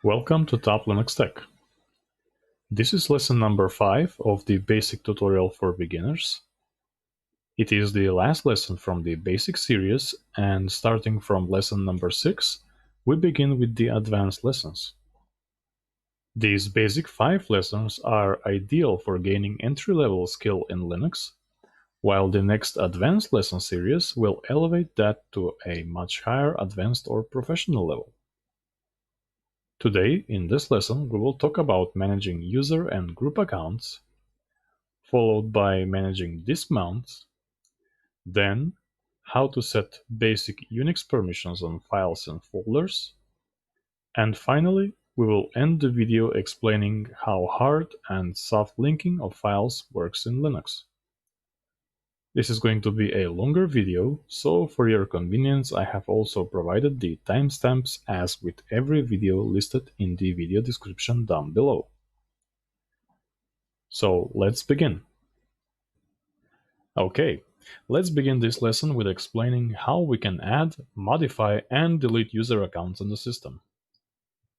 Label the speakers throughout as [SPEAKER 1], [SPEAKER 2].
[SPEAKER 1] Welcome to Top Linux Tech. This is lesson number 5 of the basic tutorial for beginners. It is the last lesson from the basic series, and starting from lesson number 6, we begin with the advanced lessons. These basic 5 lessons are ideal for gaining entry-level skill in Linux, while the next advanced lesson series will elevate that to a much higher advanced or professional level. Today, in this lesson, we will talk about managing user and group accounts, followed by managing disk mounts, then how to set basic UNIX permissions on files and folders, and finally, we will end the video explaining how hard and soft linking of files works in Linux. This is going to be a longer video, so for your convenience I have also provided the timestamps as with every video listed in the video description down below. So let's begin. Okay, let's begin this lesson with explaining how we can add, modify, and delete user accounts on the system.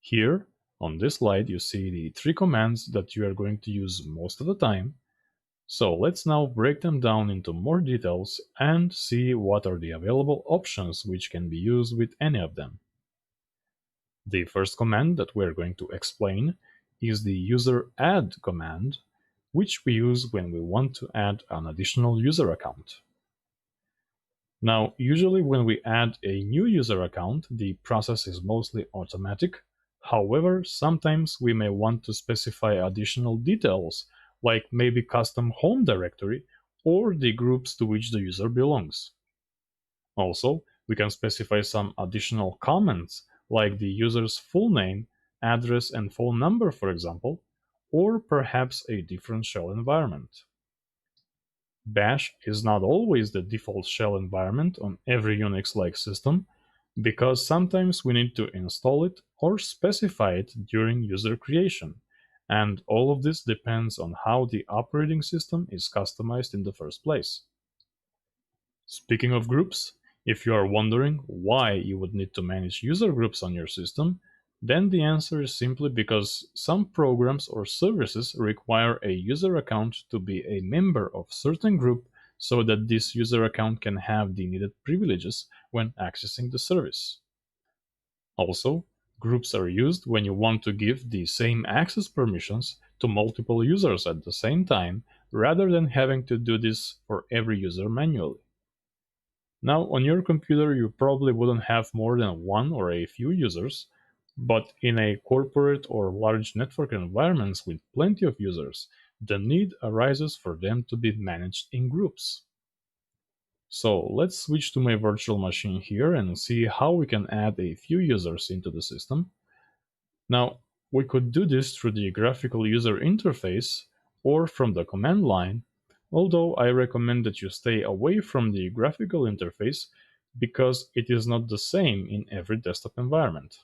[SPEAKER 1] Here, on this slide, you see the 3 commands that you are going to use most of the time. So let's now break them down into more details and see what are the available options which can be used with any of them. The first command that we're going to explain is the user add command, which we use when we want to add an additional user account. Now, usually when we add a new user account, the process is mostly automatic. However, sometimes we may want to specify additional details, like maybe custom home directory or the groups to which the user belongs. Also, we can specify some additional comments, like the user's full name, address, and phone number, for example, or perhaps a different shell environment. Bash is not always the default shell environment on every Unix-like system, because sometimes we need to install it or specify it during user creation, and all of this depends on how the operating system is customized in the first place. Speaking of groups, if you are wondering why you would need to manage user groups on your system, then the answer is simply because some programs or services require a user account to be a member of certain group so that this user account can have the needed privileges when accessing the service. Also, groups are used when you want to give the same access permissions to multiple users at the same time, rather than having to do this for every user manually. Now, on your computer, you probably wouldn't have more than one or a few users, but in a corporate or large network environments with plenty of users, the need arises for them to be managed in groups. So let's switch to my virtual machine here and see how we can add a few users into the system. Now, we could do this through the graphical user interface or from the command line, although I recommend that you stay away from the graphical interface because it is not the same in every desktop environment.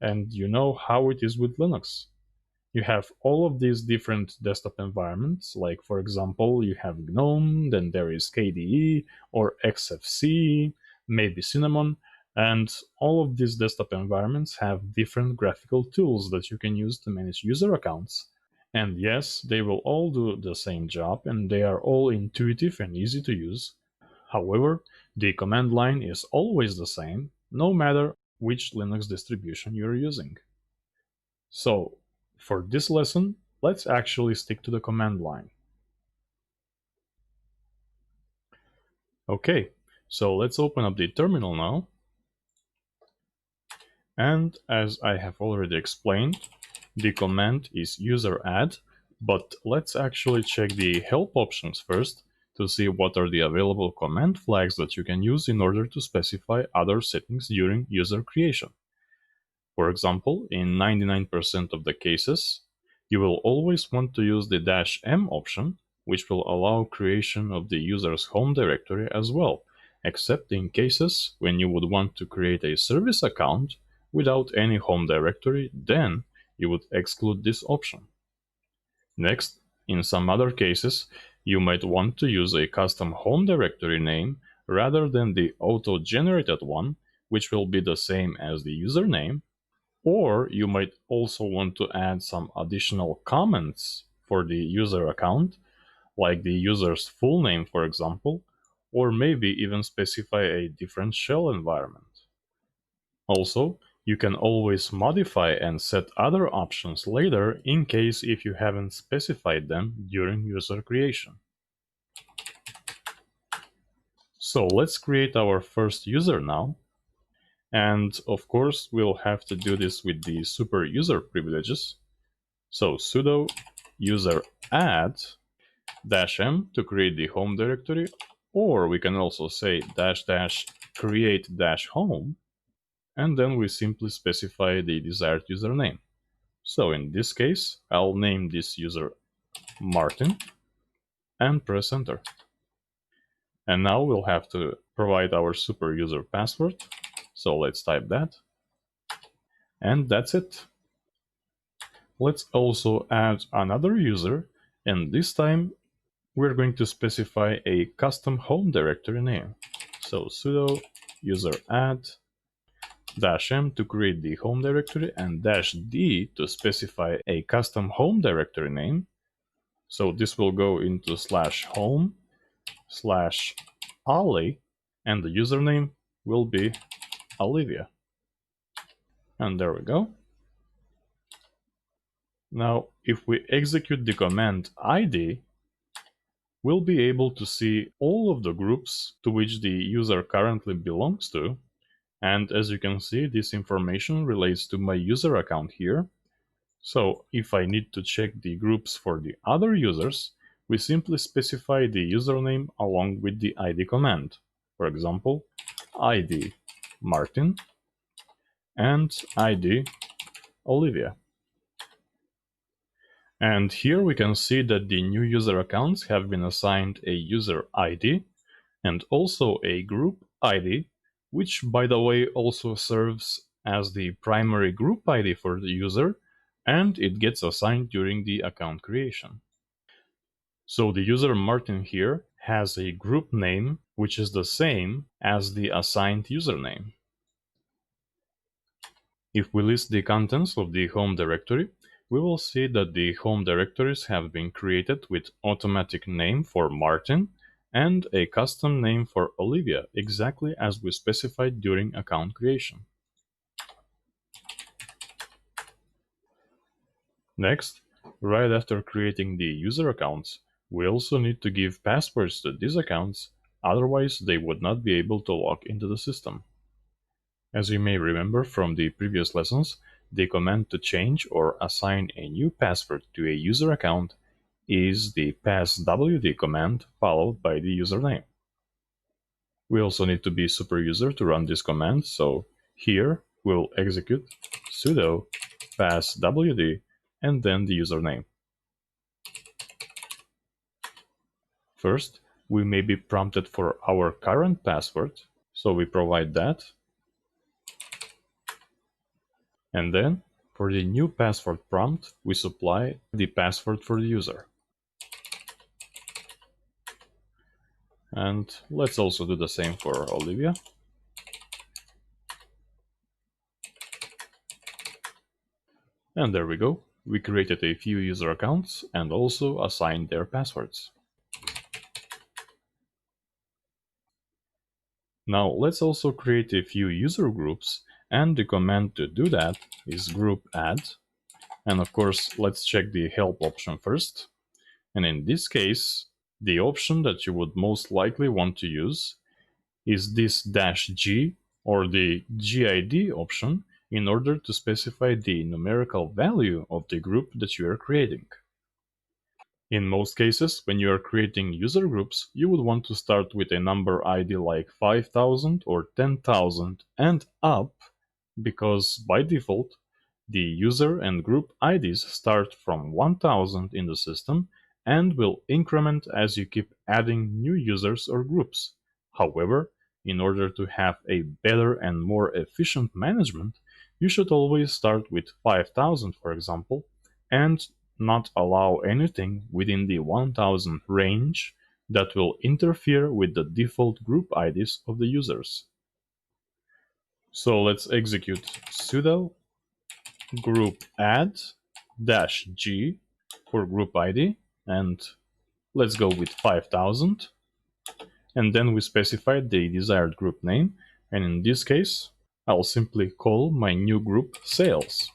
[SPEAKER 1] And you know how it is with Linux. You have all of these different desktop environments, like for example, you have GNOME, then there is KDE or XFCE, maybe Cinnamon, and all of these desktop environments have different graphical tools that you can use to manage user accounts. And yes, they will all do the same job and they are all intuitive and easy to use. However, the command line is always the same, no matter which Linux distribution you're using. So, for this lesson, let's actually stick to the command line. Okay, so let's open up the terminal now. And as I have already explained, the command is user add, but let's actually check the help options first to see what are the available command flags that you can use in order to specify other settings during user creation. For example, in 99% of the cases, you will always want to use the -m option, which will allow creation of the user's home directory as well, except in cases when you would want to create a service account without any home directory, then you would exclude this option. Next, in some other cases, you might want to use a custom home directory name rather than the auto-generated one, which will be the same as the username. Or you might also want to add some additional comments for the user account, like the user's full name, for example, or maybe even specify a different shell environment. Also, you can always modify and set other options later in case if you haven't specified them during user creation. So let's create our first user now. And of course, we'll have to do this with the super user privileges. So sudo user add -m to create the home directory, or we can also say --create -home, and then we simply specify the desired username. So in this case, I'll name this user Martin and press enter. And now we'll have to provide our super user password. So let's type that. And that's it. Let's also add another user, and this time we're going to specify a custom home directory name. So sudo user add -m to create the home directory and -d to specify a custom home directory name. So this will go into /home/Ali, and the username will be Olivia. And there we go. Now, if we execute the command id, we'll be able to see all of the groups to which the user currently belongs to. And as you can see, this information relates to my user account here. So if I need to check the groups for the other users, we simply specify the username along with the id command. For example, id Martin and id Olivia. And here we can see that the new user accounts have been assigned a user ID and also a group ID, which by the way also serves as the primary group ID for the user, and it gets assigned during the account creation. So the user Martin here has a group name which is the same as the assigned username. If we list the contents of the home directory, we will see that the home directories have been created with automatic name for Martin and a custom name for Olivia, exactly as we specified during account creation. Next, right after creating the user accounts, we also need to give passwords to these accounts, otherwise they would not be able to log into the system. As you may remember from the previous lessons, the command to change or assign a new password to a user account is the passwd command followed by the username. We also need to be super user to run this command, so here we'll execute sudo passwd and then the username. First, we may be prompted for our current password, so we provide that. And then, for the new password prompt, we supply the password for the user. And let's also do the same for Olivia. And there we go. We created a few user accounts and also assigned their passwords. Now let's also create a few user groups, and the command to do that is group add. And of course, let's check the help option first. And in this case, the option that you would most likely want to use is this -g or the GID option in order to specify the numerical value of the group that you are creating. In most cases, when you are creating user groups, you would want to start with a number ID like 5,000 or 10,000 and up, because by default, the user and group IDs start from 1,000 in the system and will increment as you keep adding new users or groups. However, in order to have a better and more efficient management, you should always start with 5,000, for example, and not allow anything within the 1,000 range that will interfere with the default group IDs of the users. So let's execute sudo group add dash G for group ID, and let's go with 5000. And then we specify the desired group name, and in this case, I'll simply call my new group sales.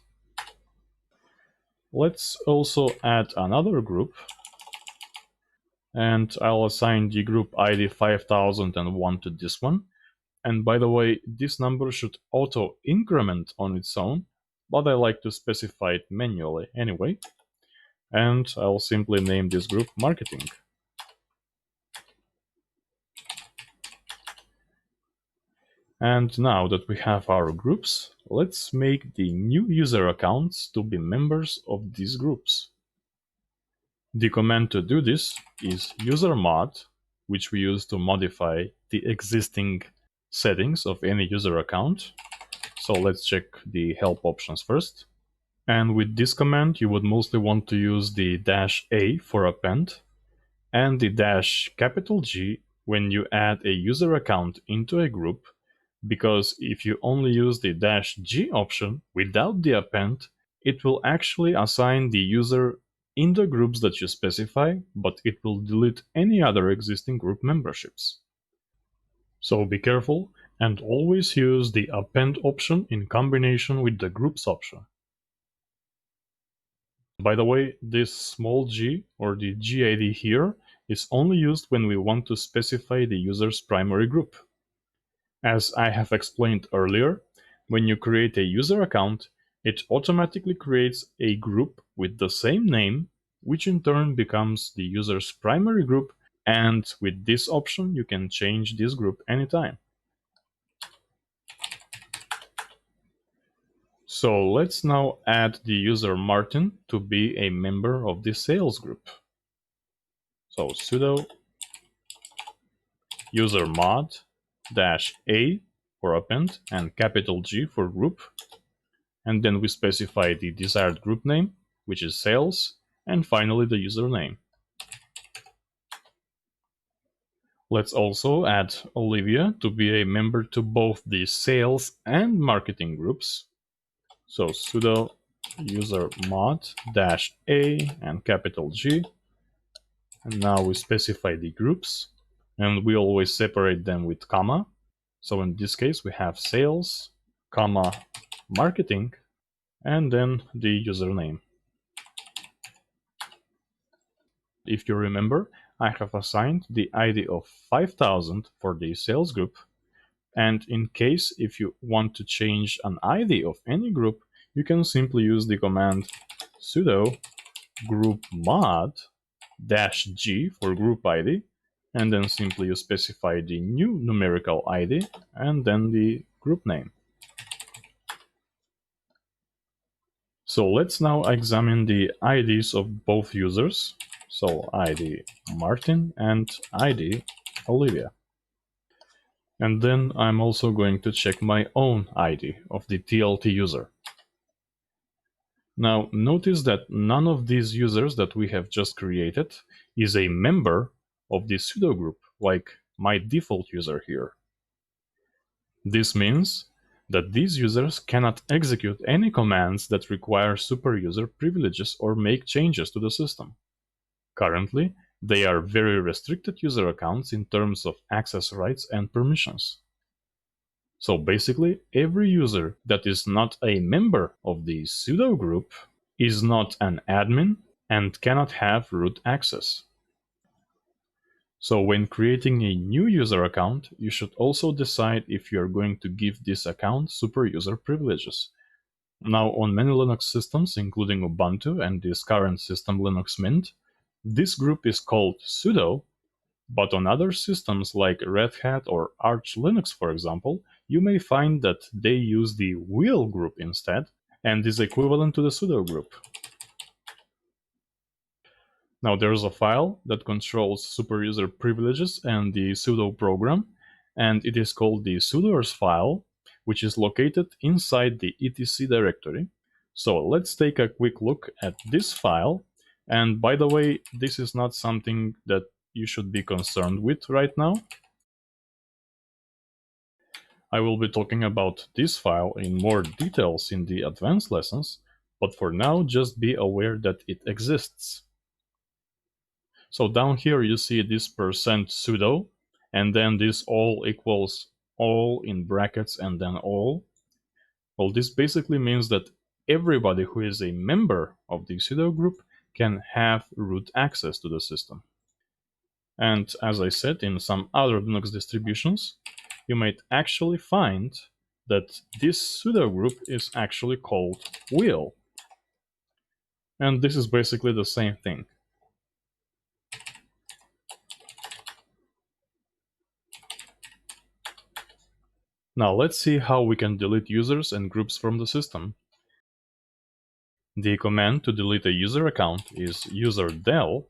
[SPEAKER 1] Let's also add another group, and I'll assign the group ID 5001 to this one. And by the way, this number should auto increment on its own, but I like to specify it manually anyway. And I'll simply name this group marketing. And now that we have our groups, let's make the new user accounts to be members of these groups. The command to do this is usermod, which we use to modify the existing settings of any user account. So let's check the help options first. And with this command, you would mostly want to use the -A for append and the -G when you add a user account into a group, because if you only use the -G option without the append, it will actually assign the user in the groups that you specify, but it will delete any other existing group memberships. So be careful and always use the append option in combination with the groups option. By the way, this small g or the GID here is only used when we want to specify the user's primary group. As I have explained earlier, when you create a user account, it automatically creates a group with the same name, which in turn becomes the user's primary group, and with this option you can change this group anytime. So let's now add the user Martin to be a member of the sales group. So sudo usermod -A for append and G for group, and then we specify the desired group name, which is sales, and finally the username. Let's also add Olivia to be a member to both the sales and marketing groups. So sudo usermod -A and G, and now we specify the groups, and we always separate them with comma. So in this case we have sales, comma, marketing, and then the username. If you remember, I have assigned the ID of 5000 for the sales group, and in case if you want to change an ID of any group, you can simply use the command sudo group mod -G for group ID, and then simply you specify the new numerical ID and then the group name. So let's now examine the IDs of both users. So ID Martin and ID Olivia. And then I'm also going to check my own ID of the TLT user. Now notice that none of these users that we have just created is a member of the sudo group, like my default user here. This means that these users cannot execute any commands that require super user privileges or make changes to the system. Currently, they are very restricted user accounts in terms of access rights and permissions. So basically, every user that is not a member of the sudo group is not an admin and cannot have root access. So when creating a new user account, you should also decide if you are going to give this account super user privileges. Now on many Linux systems, including Ubuntu and this current system Linux Mint, this group is called sudo, but on other systems like Red Hat or Arch Linux, for example, you may find that they use the wheel group instead and is equivalent to the sudo group. Now there's a file that controls superuser privileges and the sudo program, and it is called the sudoers file, which is located inside the etc directory. So let's take a quick look at this file. And by the way, this is not something that you should be concerned with right now. I will be talking about this file in more details in the advanced lessons, but for now just be aware that it exists. So down here you see this %sudo, and then this all equals all in brackets and then all. Well, this basically means that everybody who is a member of the sudo group can have root access to the system. And as I said, in some other Linux distributions, you might actually find that this sudo group is actually called wheel. And this is basically the same thing. Now let's see how we can delete users and groups from the system. The command to delete a user account is userdel,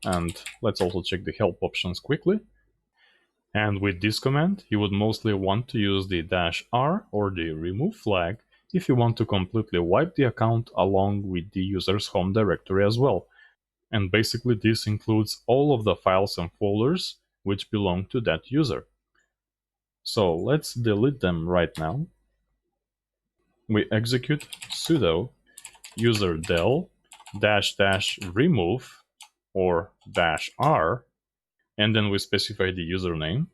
[SPEAKER 1] and let's also check the help options quickly. And with this command, you would mostly want to use the -r or the remove flag if you want to completely wipe the account along with the user's home directory as well. And basically this includes all of the files and folders which belong to that user. So let's delete them right now. We execute sudo userdel --remove or -r, and then we specify the username.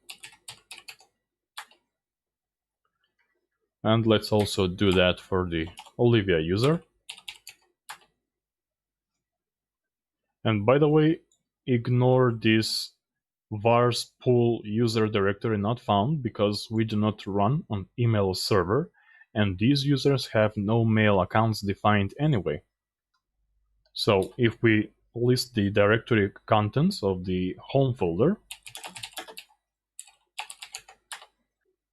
[SPEAKER 1] And let's also do that for the Olivia user. And by the way, ignore this vars pool user directory not found because we do not run on email server, and these users have no mail accounts defined anyway. So if we list the directory contents of the home folder,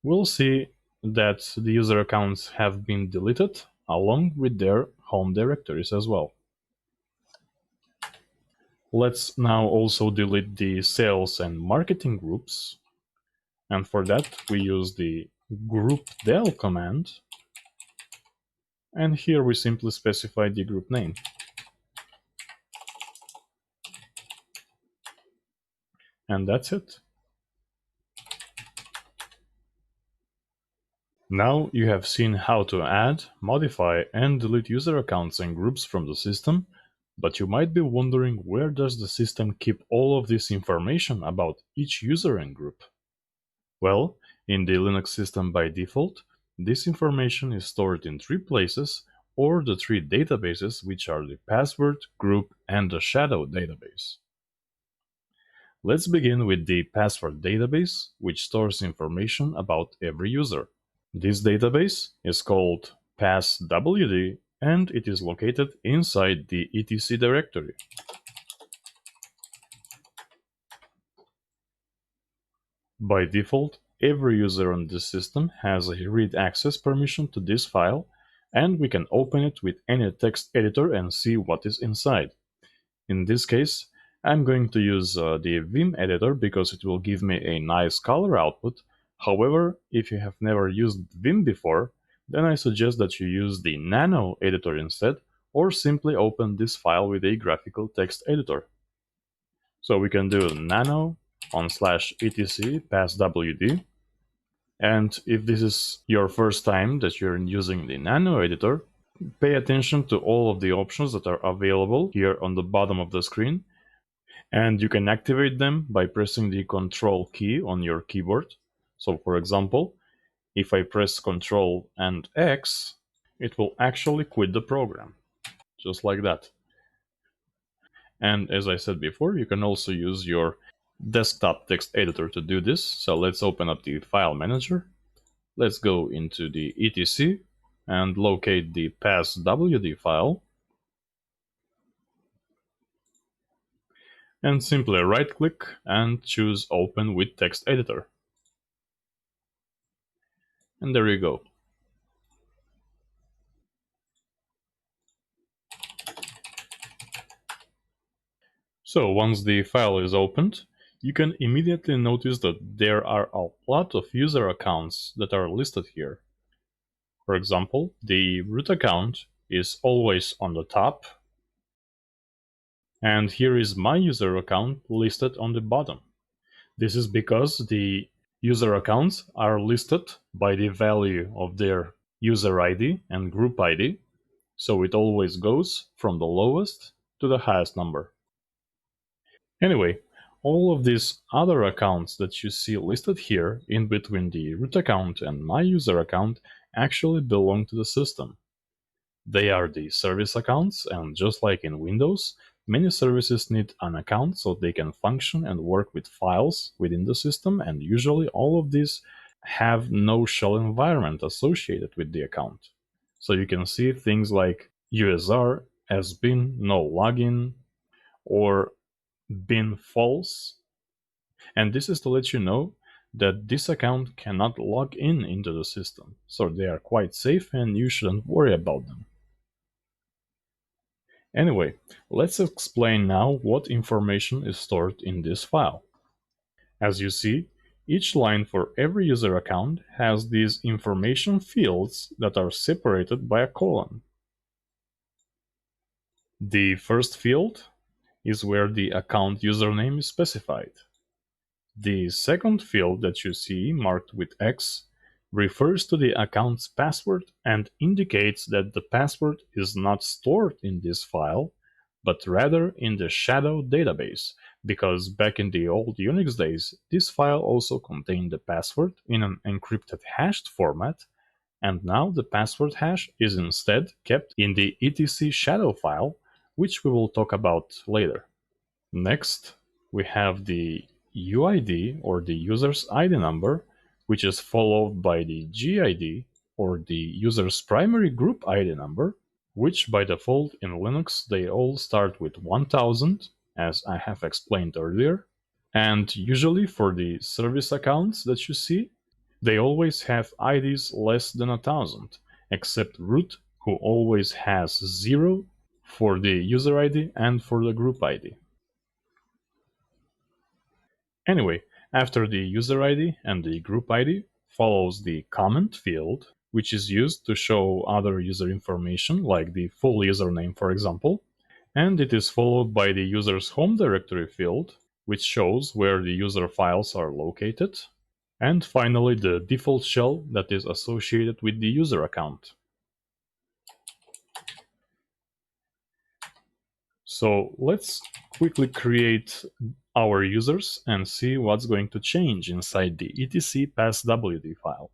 [SPEAKER 1] we'll see that the user accounts have been deleted along with their home directories as well. Let's now also delete the sales and marketing groups. And for that, we use the groupdel command. And here we simply specify the group name. And that's it. Now you have seen how to add, modify, and delete user accounts and groups from the system, but you might be wondering, where does the system keep all of this information about each user and group? Well, in the Linux system by default, this information is stored in 3 places, or the 3 databases, which are the password, group, and the shadow database. Let's begin with the password database, which stores information about every user. This database is called passwd, and it is located inside the etc directory. By default, every user on this system has a read access permission to this file, and we can open it with any text editor and see what is inside. In this case, I'm going to use the Vim editor because it will give me a nice color output. However, if you have never used Vim before, then I suggest that you use the Nano editor instead, or simply open this file with a graphical text editor. So we can do nano /etc passwd. And if this is your first time that you're using the Nano editor, pay attention to all of the options that are available here on the bottom of the screen. And you can activate them by pressing the Control key on your keyboard. So for example, if I press Control and X, it will actually quit the program, just like that. And as I said before, you can also use your desktop text editor to do this. So let's open up the file manager. Let's go into the etc and locate the passwd file. And simply right-click and choose Open with Text Editor. And there you go. So once the file is opened, you can immediately notice that there are a lot of user accounts that are listed here. For example, the root account is always on the top, and here is my user account listed on the bottom. This is because the User accounts are listed by the value of their user ID and group ID, so it always goes from the lowest to the highest number. Anyway, all of these other accounts that you see listed here in between the root account and my user account actually belong to the system. They are the service accounts, and just like in Windows, many services need an account so they can function and work with files within the system, and usually all of these have no shell environment associated with the account. So you can see things like USR, SBIN, no login, or bin false. And this is to let you know that this account cannot log in into the system, so they are quite safe and you shouldn't worry about them. Anyway, let's explain now what information is stored in this file. As you see, each line for every user account has these information fields that are separated by a colon. The first field is where the account username is specified. The second field that you see marked with X refers to the account's password and indicates that the password is not stored in this file, but rather in the shadow database, because back in the old Unix days, this file also contained the password in an encrypted hashed format, and now the password hash is instead kept in the etc shadow file, which we will talk about later. Next, we have the UID, or the user's ID number, which is followed by the GID, or the user's primary group ID number, which by default in Linux they all start with 1000, as I have explained earlier. And usually for the service accounts that you see, they always have IDs less than 1000, except root, who always has 0 for the user ID and for the group ID. Anyway, after the user ID and the group ID follows the comment field, which is used to show other user information like the full username, for example, and it is followed by the user's home directory field, which shows where the user files are located, and finally the default shell that is associated with the user account. So let's quickly create our users and see what's going to change inside the etc passwd file.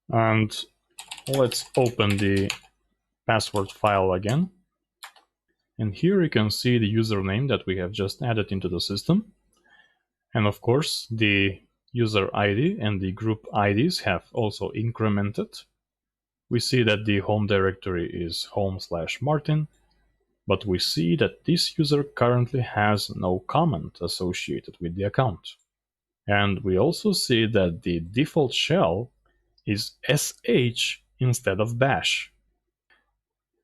[SPEAKER 1] And let's open the password file again. And here you can see the username that we have just added into the system. And of course, the user ID and the group IDs have also incremented. We see that the home directory is home/Martin, but we see that this user currently has no comment associated with the account. And we also see that the default shell is sh instead of bash.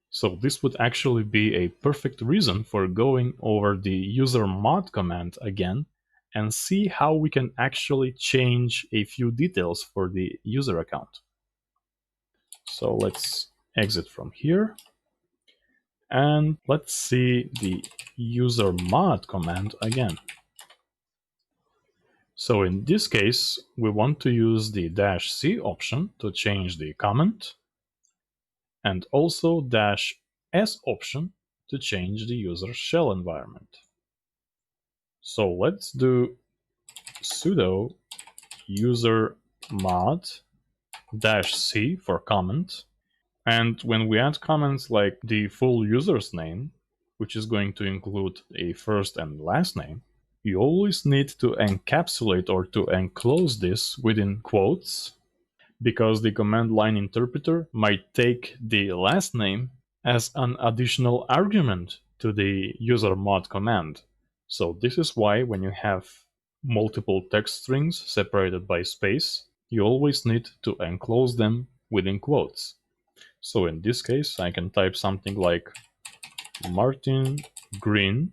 [SPEAKER 1] So this would actually be a perfect reason for going over the user mod command again and see how we can actually change a few details for the user account. So let's exit from here and let's see the user mod command again. So in this case, we want to use the -c option to change the comment, and also -s option to change the user shell environment. So let's do sudo user mod -c for comment. And when we add comments like the full user's name, which is going to include a first and last name, you always need to encapsulate or to enclose this within quotes, because the command line interpreter might take the last name as an additional argument to the user mod command. So this is why when you have multiple text strings separated by space, you always need to enclose them within quotes. So in this case, I can type something like Martin Green,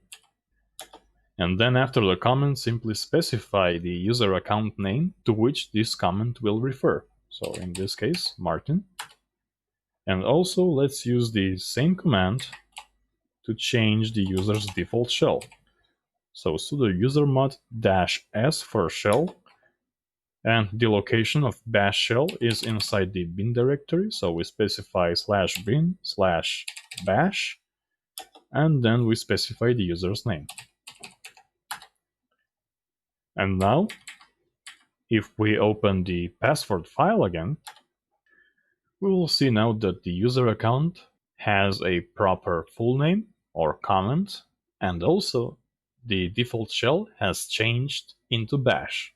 [SPEAKER 1] And then after the comment, simply specify the user account name to which this comment will refer. So in this case, Martin. And also let's use the same command to change the user's default shell. So sudo usermod -s for shell, and the location of bash shell is inside the bin directory. So we specify /bin/bash, and then we specify the user's name. And now, if we open the password file again, we will see now that the user account has a proper full name or comment, and also the default shell has changed into bash.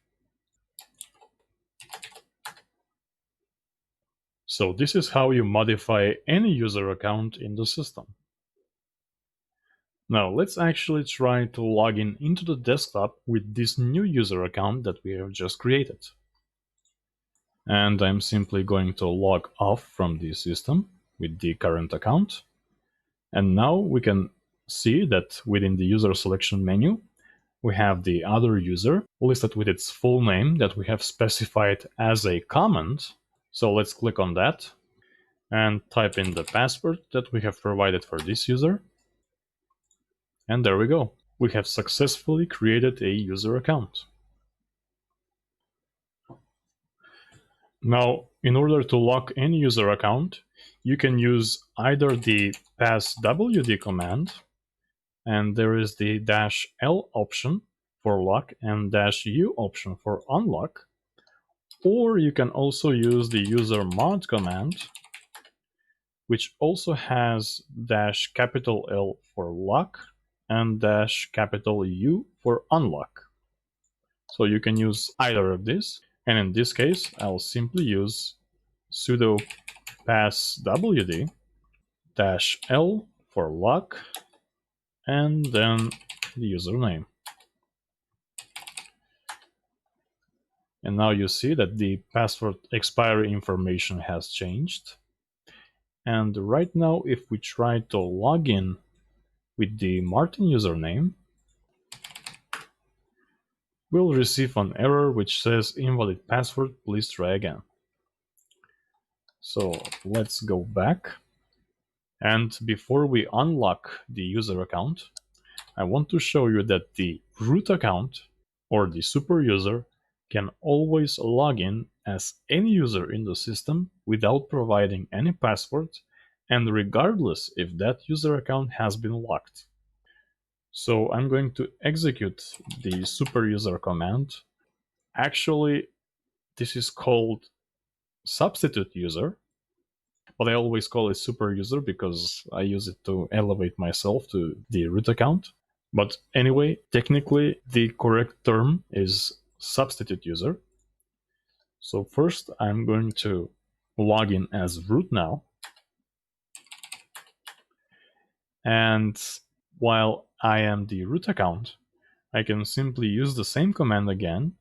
[SPEAKER 1] So this is how you modify any user account in the system. Now let's actually try to log in into the desktop with this new user account that we have just created. And I'm simply going to log off from the system with the current account. And now we can see that within the user selection menu, we have the other user listed with its full name that we have specified as a comment. So let's click on that and type in the password that we have provided for this user. And there we go. We have successfully created a user account. Now, in order to lock any user account, you can use either the passwd command, and there is the -l option for lock and -u option for unlock, or you can also use the usermod command, which also has -L for lock and -U for unlock. So you can use either of these, and in this case, I'll simply use sudo passwd -L for lock and then the username. And now you see that the password expiry information has changed. And right now, if we try to log in with the Martin username, we'll receive an error which says invalid password, please try again. So let's go back. And before we unlock the user account, I want to show you that the root account or the super user can always log in as any user in the system without providing any password, and regardless if that user account has been locked. So I'm going to execute the super user command. Actually, this is called substitute user, but I always call it super user because I use it to elevate myself to the root account. But anyway, technically the correct term is substitute user. So first I'm going to log in as root now. And while I am the root account, I can simply use the same command again.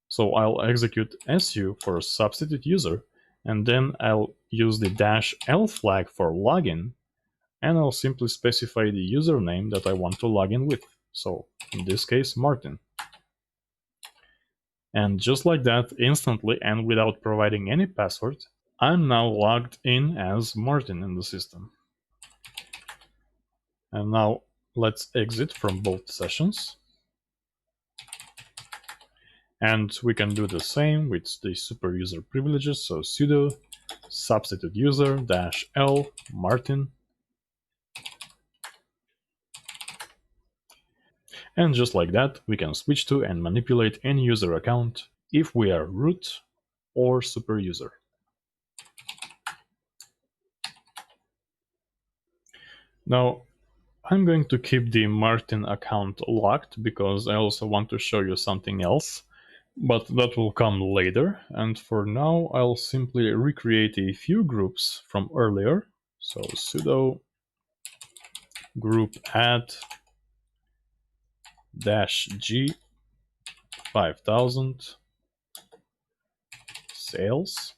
[SPEAKER 1] So I'll execute su for substitute user, and then I'll use the -l flag for login, and I'll simply specify the username that I want to log in with. So in this case, Martin. And just like that, instantly and without providing any password, I'm now logged in as Martin in the system. And now let's exit from both sessions. And we can do the same with the super user privileges. So sudo substitute user -l Martin. And just like that, we can switch to and manipulate any user account if we are root or super user. Now, I'm going to keep the Martin account locked because I also want to show you something else, but that will come later. And for now, I'll simply recreate a few groups from earlier. So sudo group add -g 5000 sales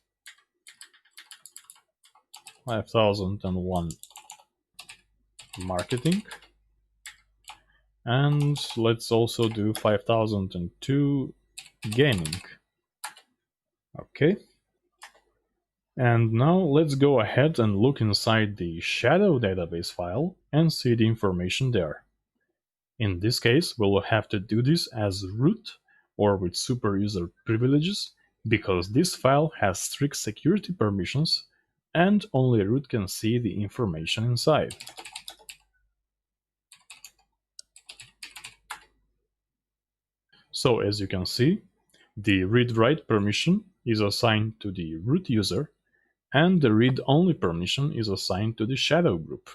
[SPEAKER 1] 5001 marketing, And let's also do 5002 gaming. Okay. And now let's go ahead and look inside the shadow database file and see the information there. In this case, we'll have to do this as root or with super user privileges because this file has strict security permissions and only root can see the information inside. So as you can see, the read-write permission is assigned to the root user and the read-only permission is assigned to the shadow group.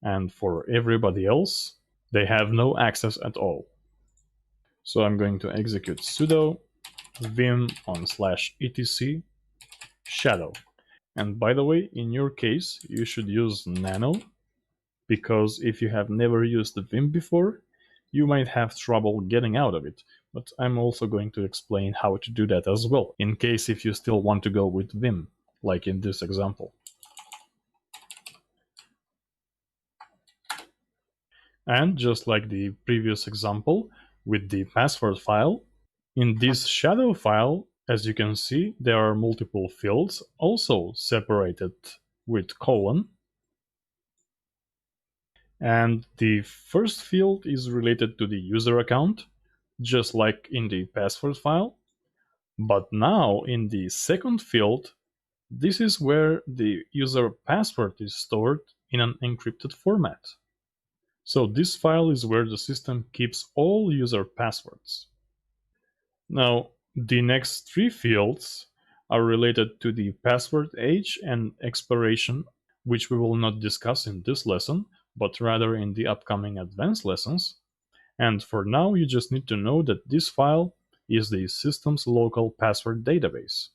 [SPEAKER 1] And for everybody else, they have no access at all. So I'm going to execute sudo vim on /etc shadow. And by the way, in your case, you should use nano because if you have never used the Vim before, you might have trouble getting out of it. But I'm also going to explain how to do that as well, in case if you still want to go with Vim, like in this example. And just like the previous example with the password file, in this shadow file, as you can see, there are multiple fields also separated with colon. And the first field is related to the user account, just like in the password file. But now in the second field, this is where the user password is stored in an encrypted format. So this file is where the system keeps all user passwords. Now, the next three fields are related to the password age and expiration, which we will not discuss in this lesson, but rather in the upcoming advanced lessons. And for now, you just need to know that this file is the system's local password database.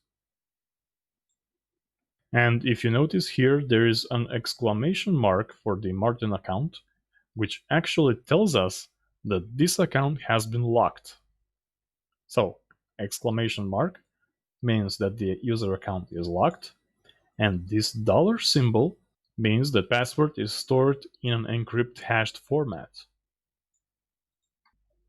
[SPEAKER 1] And if you notice here, there is an exclamation mark for the Martin account, which actually tells us that this account has been locked. So, exclamation mark means that the user account is locked, and this dollar symbol means the password is stored in an encrypted hashed format.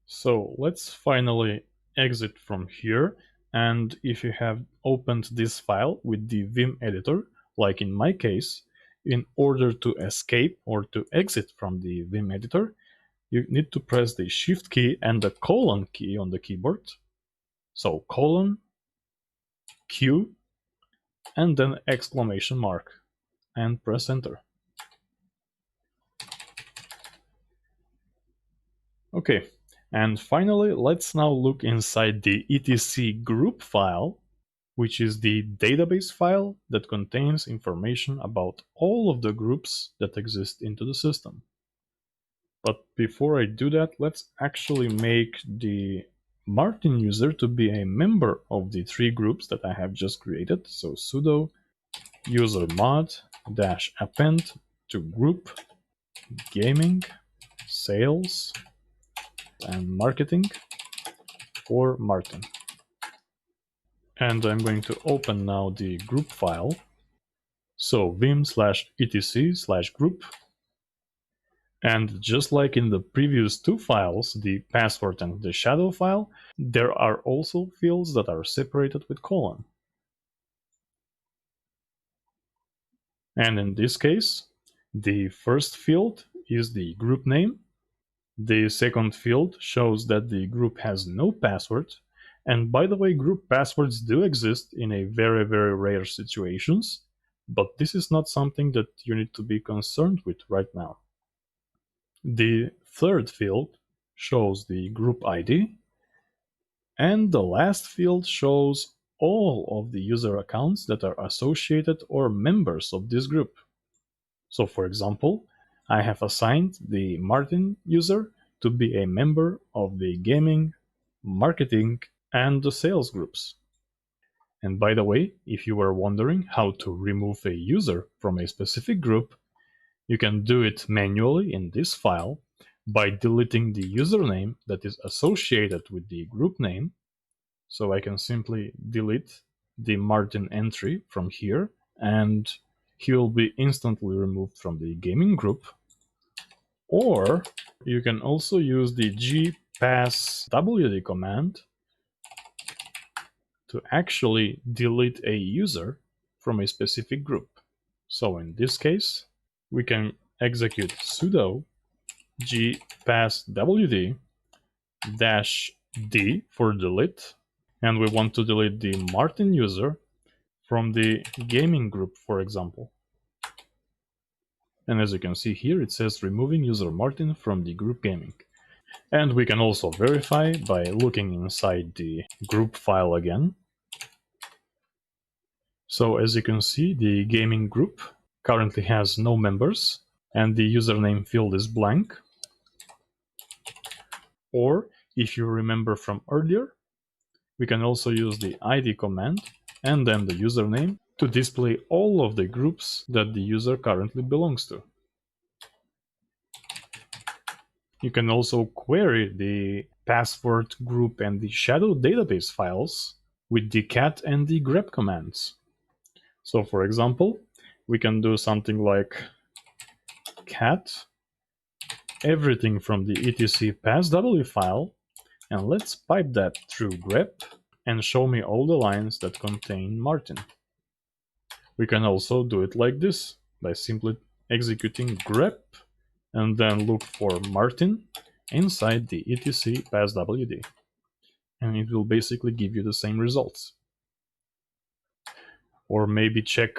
[SPEAKER 1] So let's finally exit from here, and if you have opened this file with the Vim editor, like in my case, in order to escape or to exit from the Vim editor, you need to press the Shift key and the colon key on the keyboard. So colon, Q, and then exclamation mark, and press enter. Okay, and finally, let's now look inside the etc group file, which is the database file that contains information about all of the groups that exist into the system. But before I do that, let's actually make the Martin user to be a member of the three groups that I have just created. So sudo user mod -append to group gaming, sales, and marketing for Martin. And I'm going to open now the group file. So vim/etc/group. And just like in the previous two files, the password and the shadow file, there are also fields that are separated with colon. And in this case, the first field is the group name. The second field shows that the group has no password. And by the way, group passwords do exist in a very, very rare situations, but this is not something that you need to be concerned with right now. The third field shows the group ID, and the last field shows all of the user accounts that are associated or members of this group. So for example, I have assigned the Martin user to be a member of the gaming, marketing, and the sales groups. And by the way, if you were wondering how to remove a user from a specific group, you can do it manually in this file by deleting the username that is associated with the group name. So I can simply delete the Martin entry from here, and he will be instantly removed from the gaming group. Or you can also use the passwd command to actually delete a user from a specific group. So in this case, we can execute sudo passwd -d for delete, and we want to delete the Martin user from the gaming group, for example. And as you can see here, it says removing user Martin from the group gaming. And we can also verify by looking inside the group file again. So as you can see, the gaming group currently has no members and the username field is blank. Or if you remember from earlier, we can also use the id command and then the username to display all of the groups that the user currently belongs to. You can also query the password group and the shadow database files with the cat and the grep commands. So for example, we can do something like cat everything from the etc passwd file, and let's pipe that through grep and show me all the lines that contain Martin. We can also do it like this by simply executing grep and then look for Martin inside the etc passwd, and it will basically give you the same results. Or maybe check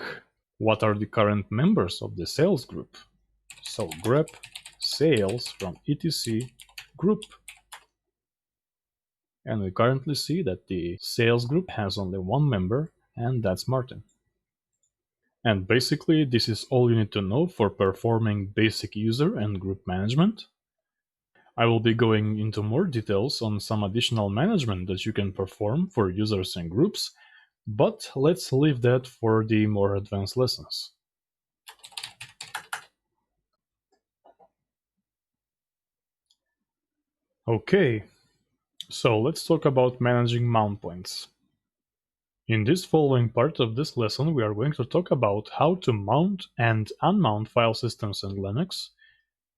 [SPEAKER 1] what are the current members of the sales group. So grep sales from etc group, and we currently see that the sales group has only one member, and that's Martin. And basically this is all you need to know for performing basic user and group management. I will be going into more details on some additional management that you can perform for users and groups, but let's leave that for the more advanced lessons. Okay, so let's talk about managing mount points. In this following part of this lesson, we are going to talk about how to mount and unmount file systems in Linux,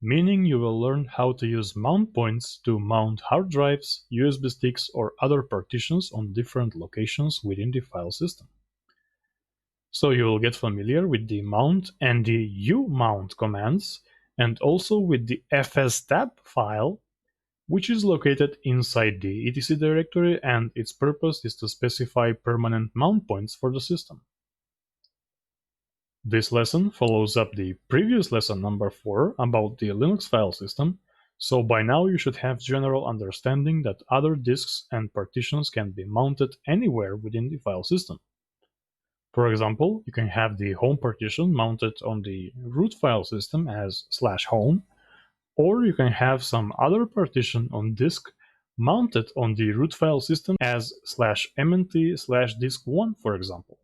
[SPEAKER 1] meaning you will learn how to use mount points to mount hard drives, USB sticks, or other partitions on different locations within the file system. So you will get familiar with the mount and the umount commands, and also with the fstab file, which is located inside the etc directory, and its purpose is to specify permanent mount points for the system. This lesson follows up the previous lesson number 4 about the Linux file system, so by now you should have general understanding that other disks and partitions can be mounted anywhere within the file system. For example, you can have the home partition mounted on the root file system as /home, or you can have some other partition on disk mounted on the root file system as /mnt/disk1, for example.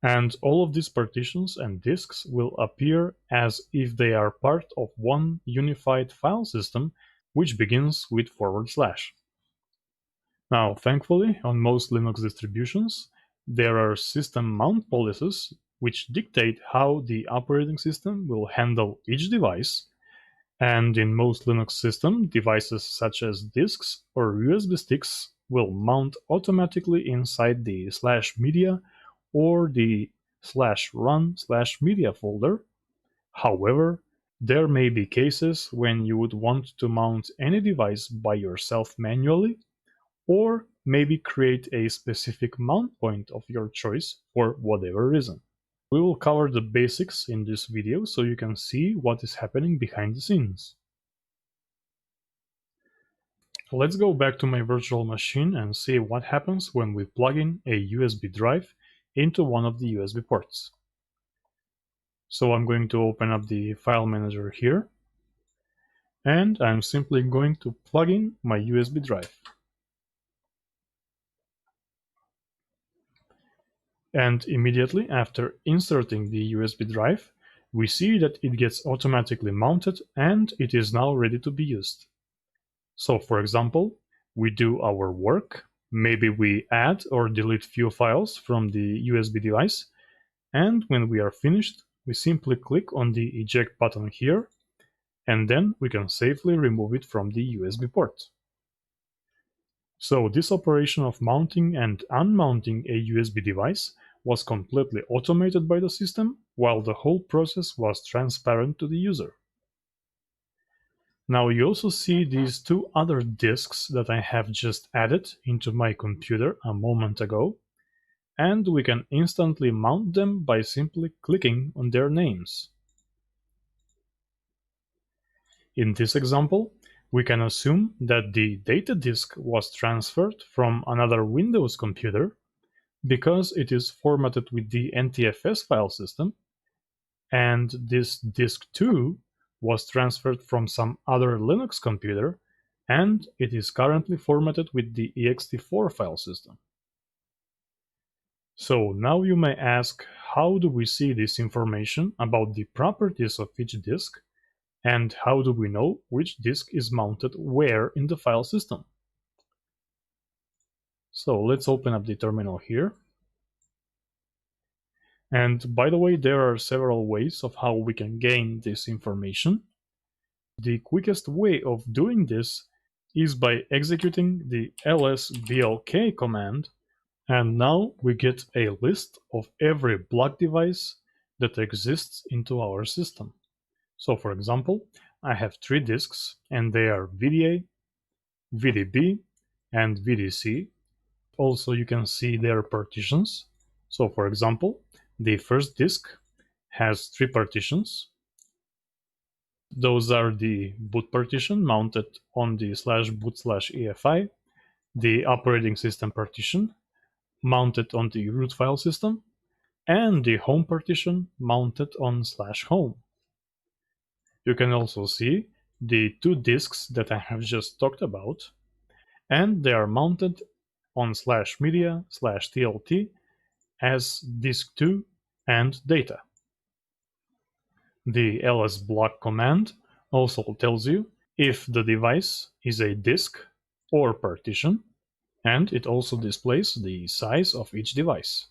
[SPEAKER 1] And all of these partitions and disks will appear as if they are part of one unified file system, which begins with /. Now, thankfully, on most Linux distributions, there are system mount policies which dictate how the operating system will handle each device, and in most Linux systems, devices such as disks or USB sticks will mount automatically inside the /media or the /run/media folder. However, there may be cases when you would want to mount any device by yourself manually, or maybe create a specific mount point of your choice for whatever reason. We will cover the basics in this video so you can see what is happening behind the scenes. Let's go back to my virtual machine and see what happens when we plug in a USB drive into one of the USB ports. So I'm going to open up the file manager here, and I'm simply going to plug in my USB drive. And immediately after inserting the USB drive, we see that it gets automatically mounted and it is now ready to be used. So for example, we do our work, maybe we add or delete few files from the USB device, and when we are finished, we simply click on the eject button here, and then we can safely remove it from the USB port. So this operation of mounting and unmounting a USB device was completely automated by the system, while the whole process was transparent to the user. Now you also see these two other disks that I have just added into my computer a moment ago, and we can instantly mount them by simply clicking on their names. In this example, we can assume that the data disk was transferred from another Windows computer because it is formatted with the NTFS file system, and this disk 2 was transferred from some other Linux computer, and it is currently formatted with the ext4 file system. So now you may ask, how do we see this information about the properties of each disk, and how do we know which disk is mounted where in the file system? So let's open up the terminal here. And by the way, there are several ways of how we can gain this information. The quickest way of doing this is by executing the lsblk command, and now we get a list of every block device that exists into our system. So for example, I have 3 disks, and they are VDA, VDB, and VDC. Also, you can see their partitions. So for example, the first disk has 3 partitions. Those are the boot partition mounted on the /boot/EFI, the operating system partition mounted on the root file system, and the home partition mounted on /home. You can also see the 2 disks that I have just talked about, and they are mounted on /media/tlt as disk 2 and data. The lsblock command also tells you if the device is a disk or partition, and it also displays the size of each device.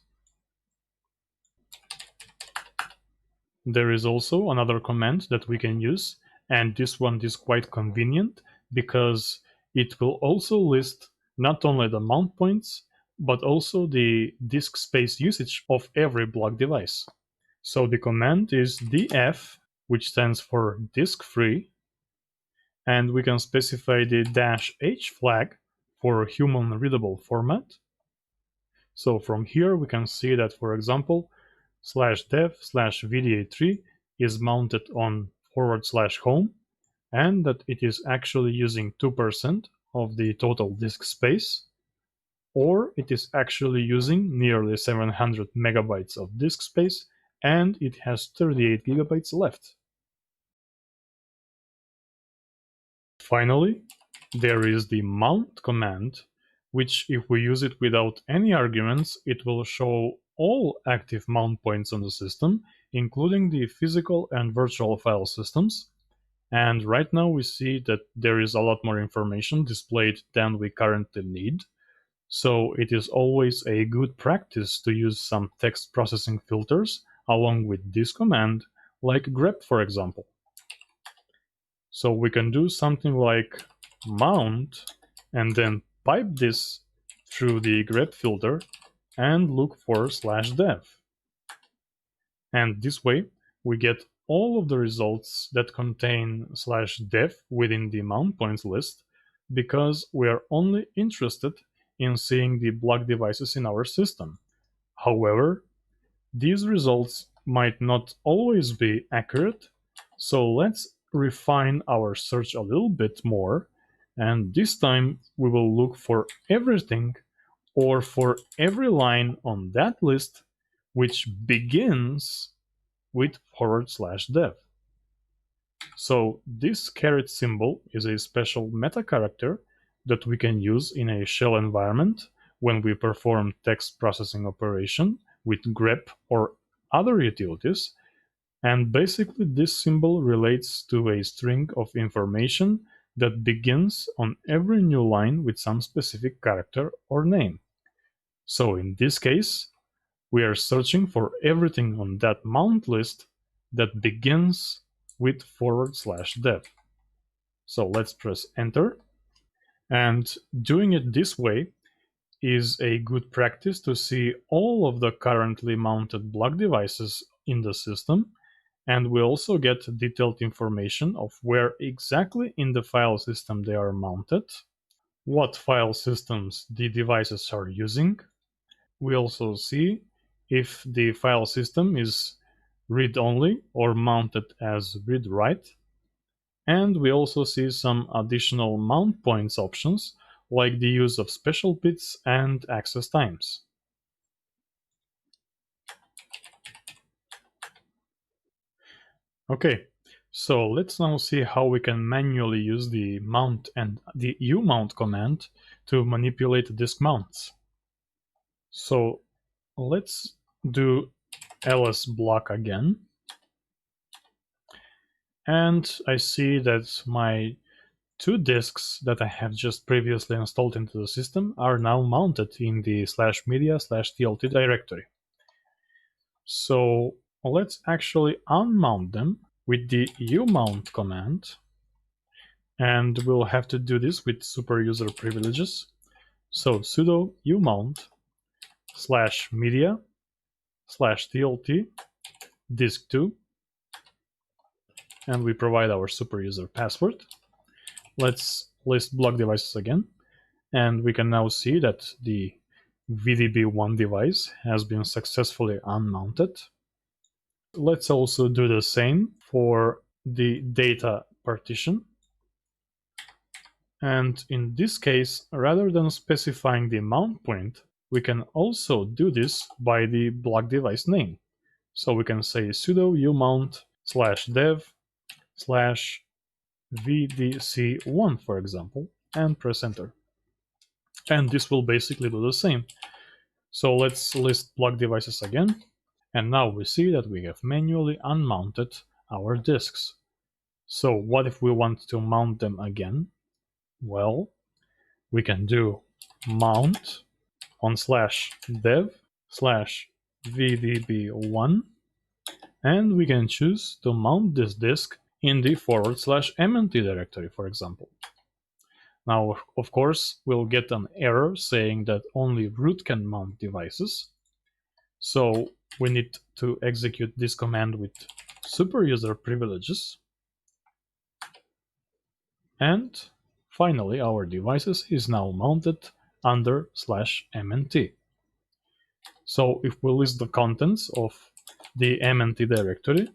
[SPEAKER 1] There is also another command that we can use, and this one is quite convenient because it will also list not only the mount points, but also the disk space usage of every block device. So the command is df, which stands for disk free, and we can specify the -h flag for human readable format. So from here we can see that, for example, /dev/vda3 is mounted on /home, and that it is actually using 2% of the total disk space, or it is actually using nearly 700 megabytes of disk space, and it has 38 gigabytes left. Finally, there is the mount command, which, if we use it without any arguments, it will show all active mount points on the system, including the physical and virtual file systems. And right now we see that there is a lot more information displayed than we currently need. So it is always a good practice to use some text processing filters along with this command, like grep, for example. So we can do something like mount and then pipe this through the grep filter and look for /dev. And this way we get all of the results that contain /dev within the mount points list, because we are only interested in seeing the block devices in our system. However, these results might not always be accurate, so let's refine our search a little bit more, and this time we will look for everything or for every line on that list which begins with /dev. So this caret symbol is a special meta character that we can use in a shell environment when we perform text processing operation with grep or other utilities, and basically this symbol relates to a string of information that begins on every new line with some specific character or name. So in this case, we are searching for everything on that mount list that begins with /dev. So let's press enter. And doing it this way is a good practice to see all of the currently mounted block devices in the system, and we also get detailed information of where exactly in the file system they are mounted, what file systems the devices are using. We also see if the file system is read-only or mounted as read-write. And we also see some additional mount points options, like the use of special bits and access times. Okay, so let's now see how we can manually use the mount and the umount command to manipulate disk mounts. So let's do ls block again. And I see that my two disks that I have just previously installed into the system are now mounted in the /media/tlt directory. So let's actually unmount them with the umount command. And we'll have to do this with super user privileges. So sudo umount /media/tlt disk2, and we provide our super user password. Let's list block devices again, and we can now see that the VDB1 device has been successfully unmounted. Let's also do the same for the data partition. And in this case, rather than specifying the mount point, we can also do this by the block device name. So we can say sudo umount /dev/vdc1, for example, and press enter. And this will basically do the same. So let's list block devices again. And now we see that we have manually unmounted our disks. So what if we want to mount them again? Well, we can do mount on /dev/vdb1, and we can choose to mount this disk in the /mnt directory, for example. Now, of course, we'll get an error saying that only root can mount devices. So we need to execute this command with super user privileges. And finally, our devices is now mounted under /mnt. So if we list the contents of the mnt directory,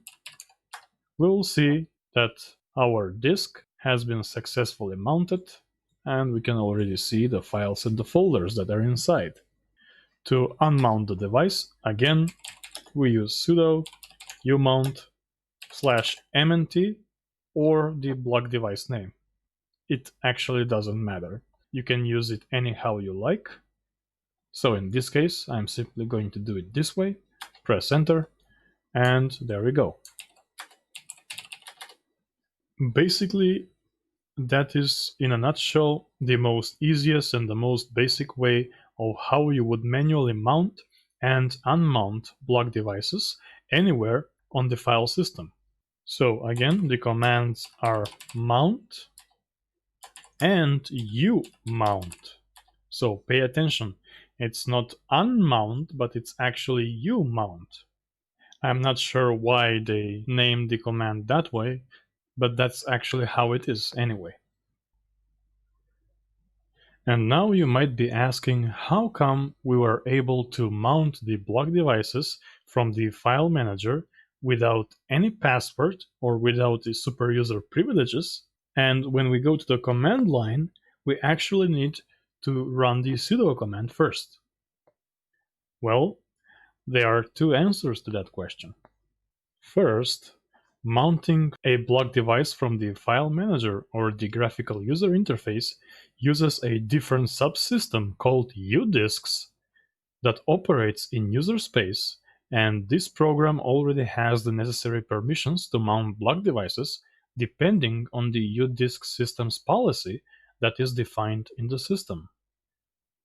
[SPEAKER 1] we'll see that our disk has been successfully mounted, and we can already see the files and the folders that are inside. To unmount the device, again, we use sudo umount /mnt or the block device name. It actually doesn't matter. You can use it anyhow you like. So in this case, I'm simply going to do it this way, press enter, and there we go. Basically, that is, in a nutshell, the most easiest and the most basic way of how you would manually mount and unmount block devices anywhere on the file system. So again, the commands are mount and umount. So pay attention, it's not unmount, but it's actually umount. I'm not sure why they named the command that way, but that's actually how it is anyway. And now you might be asking how come we were able to mount the block devices from the file manager without any password or without the super user privileges, and when we go to the command line, we actually need to run the sudo command first. Well, there are two answers to that question. First, mounting a block device from the file manager or the graphical user interface uses a different subsystem called udisks that operates in user space, and this program already has the necessary permissions to mount block devices depending on the udisk system's policy that is defined in the system.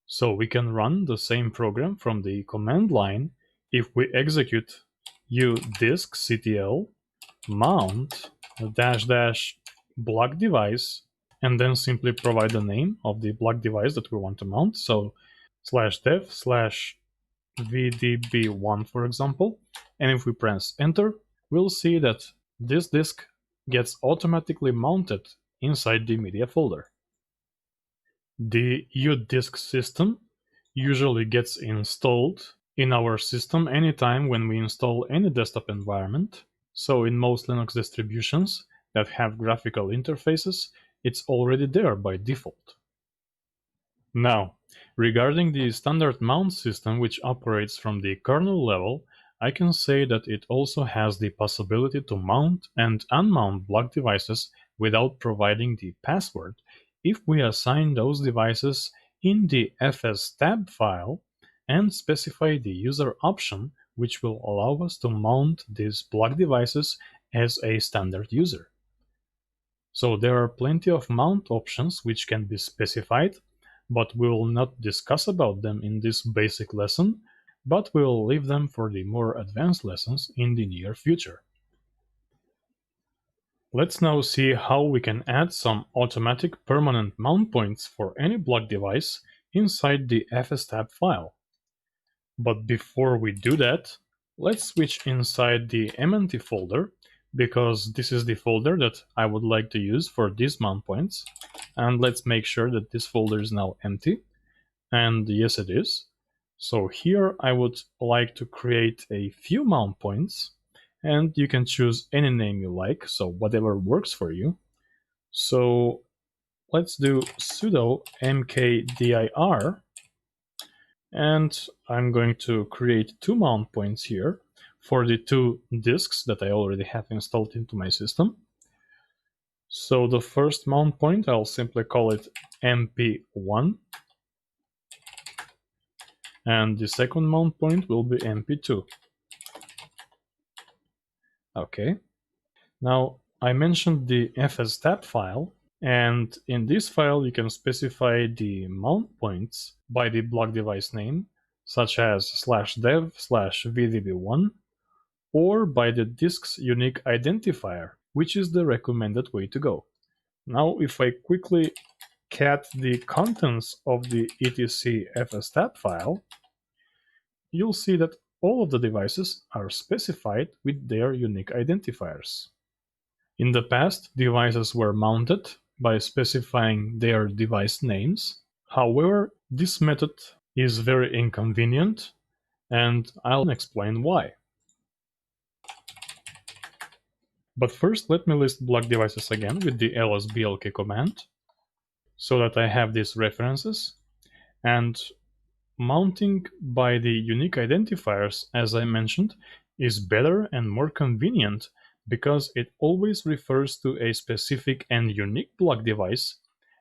[SPEAKER 1] So we can run the same program from the command line if we execute udisctl mount dash dash block device, and then simply provide the name of the block device that we want to mount. So /dev /vdb1, for example. And if we press enter, we'll see that this disk gets automatically mounted inside the media folder. The udisk system usually gets installed in our system anytime when we install any desktop environment. So in most Linux distributions that have graphical interfaces, it's already there by default. Now, regarding the standard mount system which operates from the kernel level, I can say that it also has the possibility to mount and unmount block devices without providing the password if we assign those devices in the fstab file and specify the user option which will allow us to mount these block devices as a standard user. So there are plenty of mount options which can be specified, but we will not discuss about them in this basic lesson, but we will leave them for the more advanced lessons in the near future. Let's now see how we can add some automatic permanent mount points for any block device inside the fstab file. But before we do that, let's switch inside the mnt folder, because this is the folder that I would like to use for these mount points. And let's make sure that this folder is now empty. And yes, it is. So here I would like to create a few mount points, and you can choose any name you like, so whatever works for you. So let's do sudo mkdir, and I'm going to create two mount points here for the two disks that I already have installed into my system. So the first mount point, I'll simply call it mp1, and the second mount point will be mp2. Okay. Now, I mentioned the fstab file, and in this file you can specify the mount points by the block device name, such as /dev /vdb1, or by the disk's unique identifier, which is the recommended way to go. Now, if I quickly cat the contents of the etc fstab file, you'll see that all of the devices are specified with their unique identifiers. In the past, devices were mounted by specifying their device names. However, this method is very inconvenient, and I'll explain why. But first, let me list block devices again with the lsblk command, so that I have these references. And mounting by the unique identifiers, as I mentioned, is better and more convenient because it always refers to a specific and unique block device,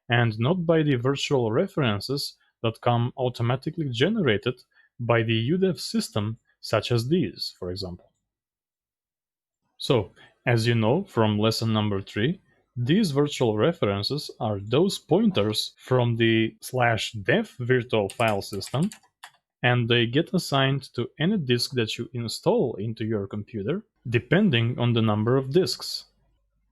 [SPEAKER 1] and not by the virtual references that come automatically generated by the UDEV system, such as these, for example. So, as you know from lesson number 3, these virtual references are those pointers from the /dev virtual file system, and they get assigned to any disk that you install into your computer, depending on the number of disks.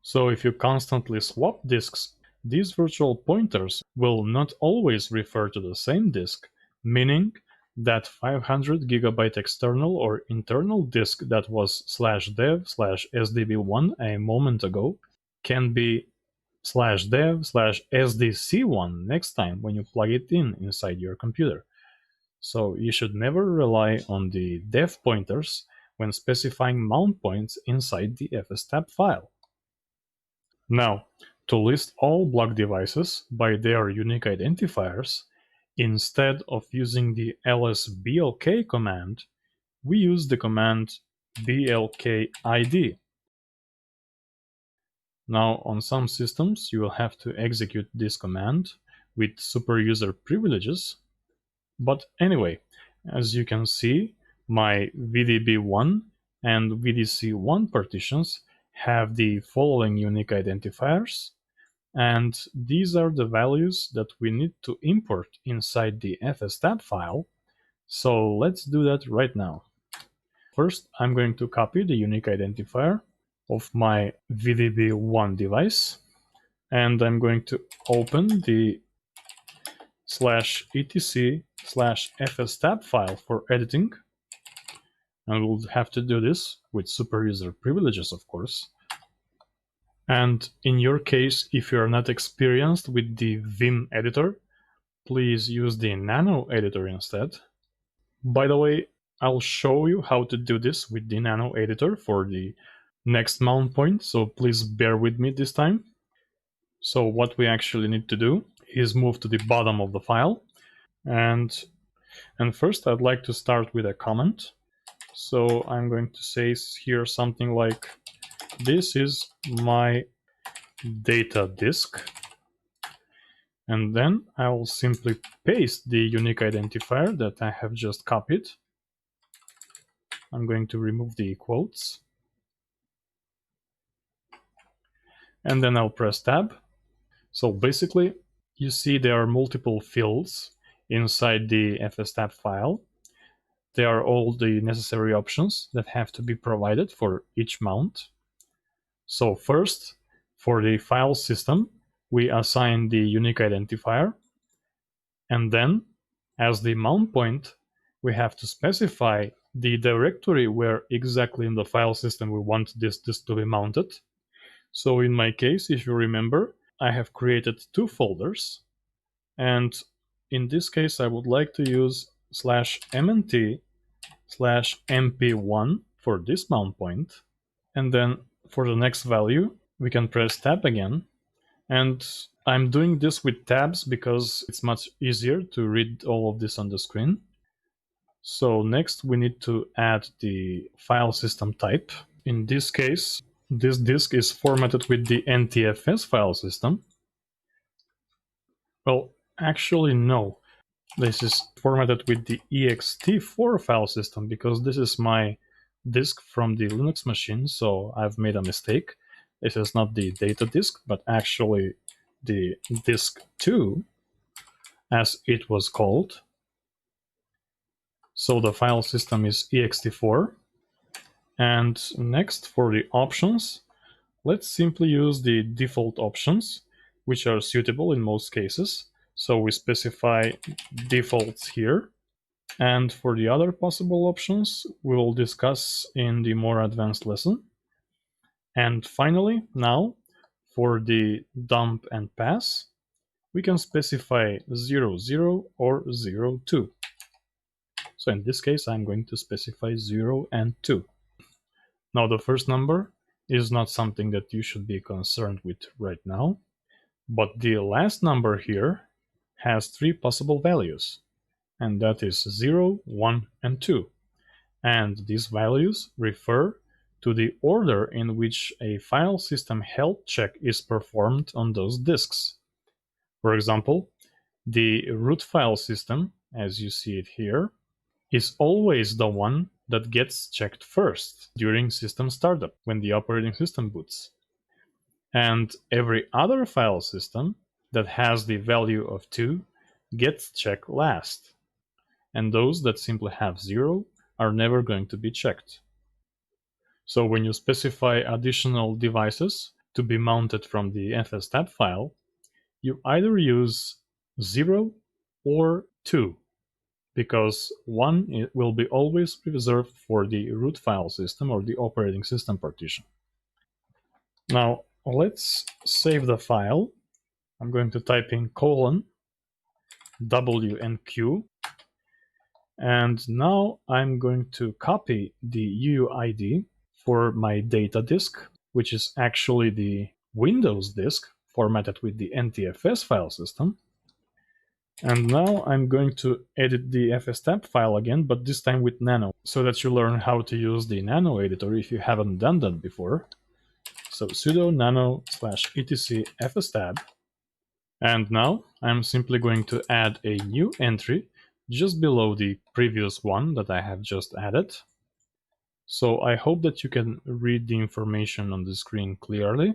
[SPEAKER 1] So if you constantly swap disks, these virtual pointers will not always refer to the same disk, meaning that 500 gigabyte external or internal disk that was /dev /sdb1 a moment ago can be /dev /sdc1 next time when you plug it in inside your computer. So you should never rely on the dev pointers when specifying mount points inside the fstab file. Now, to list all block devices by their unique identifiers, instead of using the lsblk command, we use the command blkid. Now, on some systems, you will have to execute this command with superuser privileges. But anyway, as you can see, my VDB1 and VDC1 partitions have the following unique identifiers, and these are the values that we need to import inside the fstab file. So let's do that right now. First, I'm going to copy the unique identifier of my VDB1 device, and I'm going to open the /etc/fstab file for editing, and we'll have to do this with superuser privileges, of course. And in your case, if you are not experienced with the Vim editor, please use the Nano editor instead. By the way, I'll show you how to do this with the Nano editor for the next mount point, so please bear with me this time. So what we actually need to do is move to the bottom of the file, and first I'd like to start with a comment. So I'm going to say here something like, this is my data disk, and then I will simply paste the unique identifier that I have just copied. I'm going to remove the quotes, and then I'll press tab. So basically, you see there are multiple fields inside the fstab file. They are all the necessary options that have to be provided for each mount. So first, for the file system, we assign the unique identifier, and then as the mount point, we have to specify the directory where exactly in the file system we want this to be mounted. So in my case, if you remember, I have created two folders, and in this case I would like to use /mnt/mp1 for this mount point, and then for the next value we can press tab again, and I'm doing this with tabs because it's much easier to read all of this on the screen. So next we need to add the file system type. In this case, this disk is formatted with the NTFS file system. Well, actually no. This is formatted with the ext4 file system because this is my disk from the Linux machine, so I've made a mistake. This is not the data disk, but actually the disk 2, as it was called. So the file system is ext4. And next, for the options, let's simply use the default options, which are suitable in most cases. So we specify defaults here. And for the other possible options, we will discuss in the more advanced lesson. And finally, now, for the dump and pass, we can specify 00 or 02. So in this case, I'm going to specify 0 and 2. Now, the first number is not something that you should be concerned with right now, but the last number here has three possible values, and that is 0, 1, and 2. And these values refer to the order in which a file system health check is performed on those disks. For example, the root file system, as you see it here, is always the one that gets checked first during system startup when the operating system boots. And every other file system that has the value of 2 gets checked last. And those that simply have 0 are never going to be checked. So when you specify additional devices to be mounted from the fstab file, you either use 0 or 2, because 1 will be always reserved for the root file system or the operating system partition. Now let's save the file. I'm going to type in :W and Q, and now I'm going to copy the UUID for my data disk, which is actually the Windows disk formatted with the NTFS file system. And now I'm going to edit the fstab file again, but this time with Nano, so that you learn how to use the Nano editor if you haven't done that before. So sudo nano /etc fstab. And now I'm simply going to add a new entry just below the previous one that I have just added. So I hope that you can read the information on the screen clearly.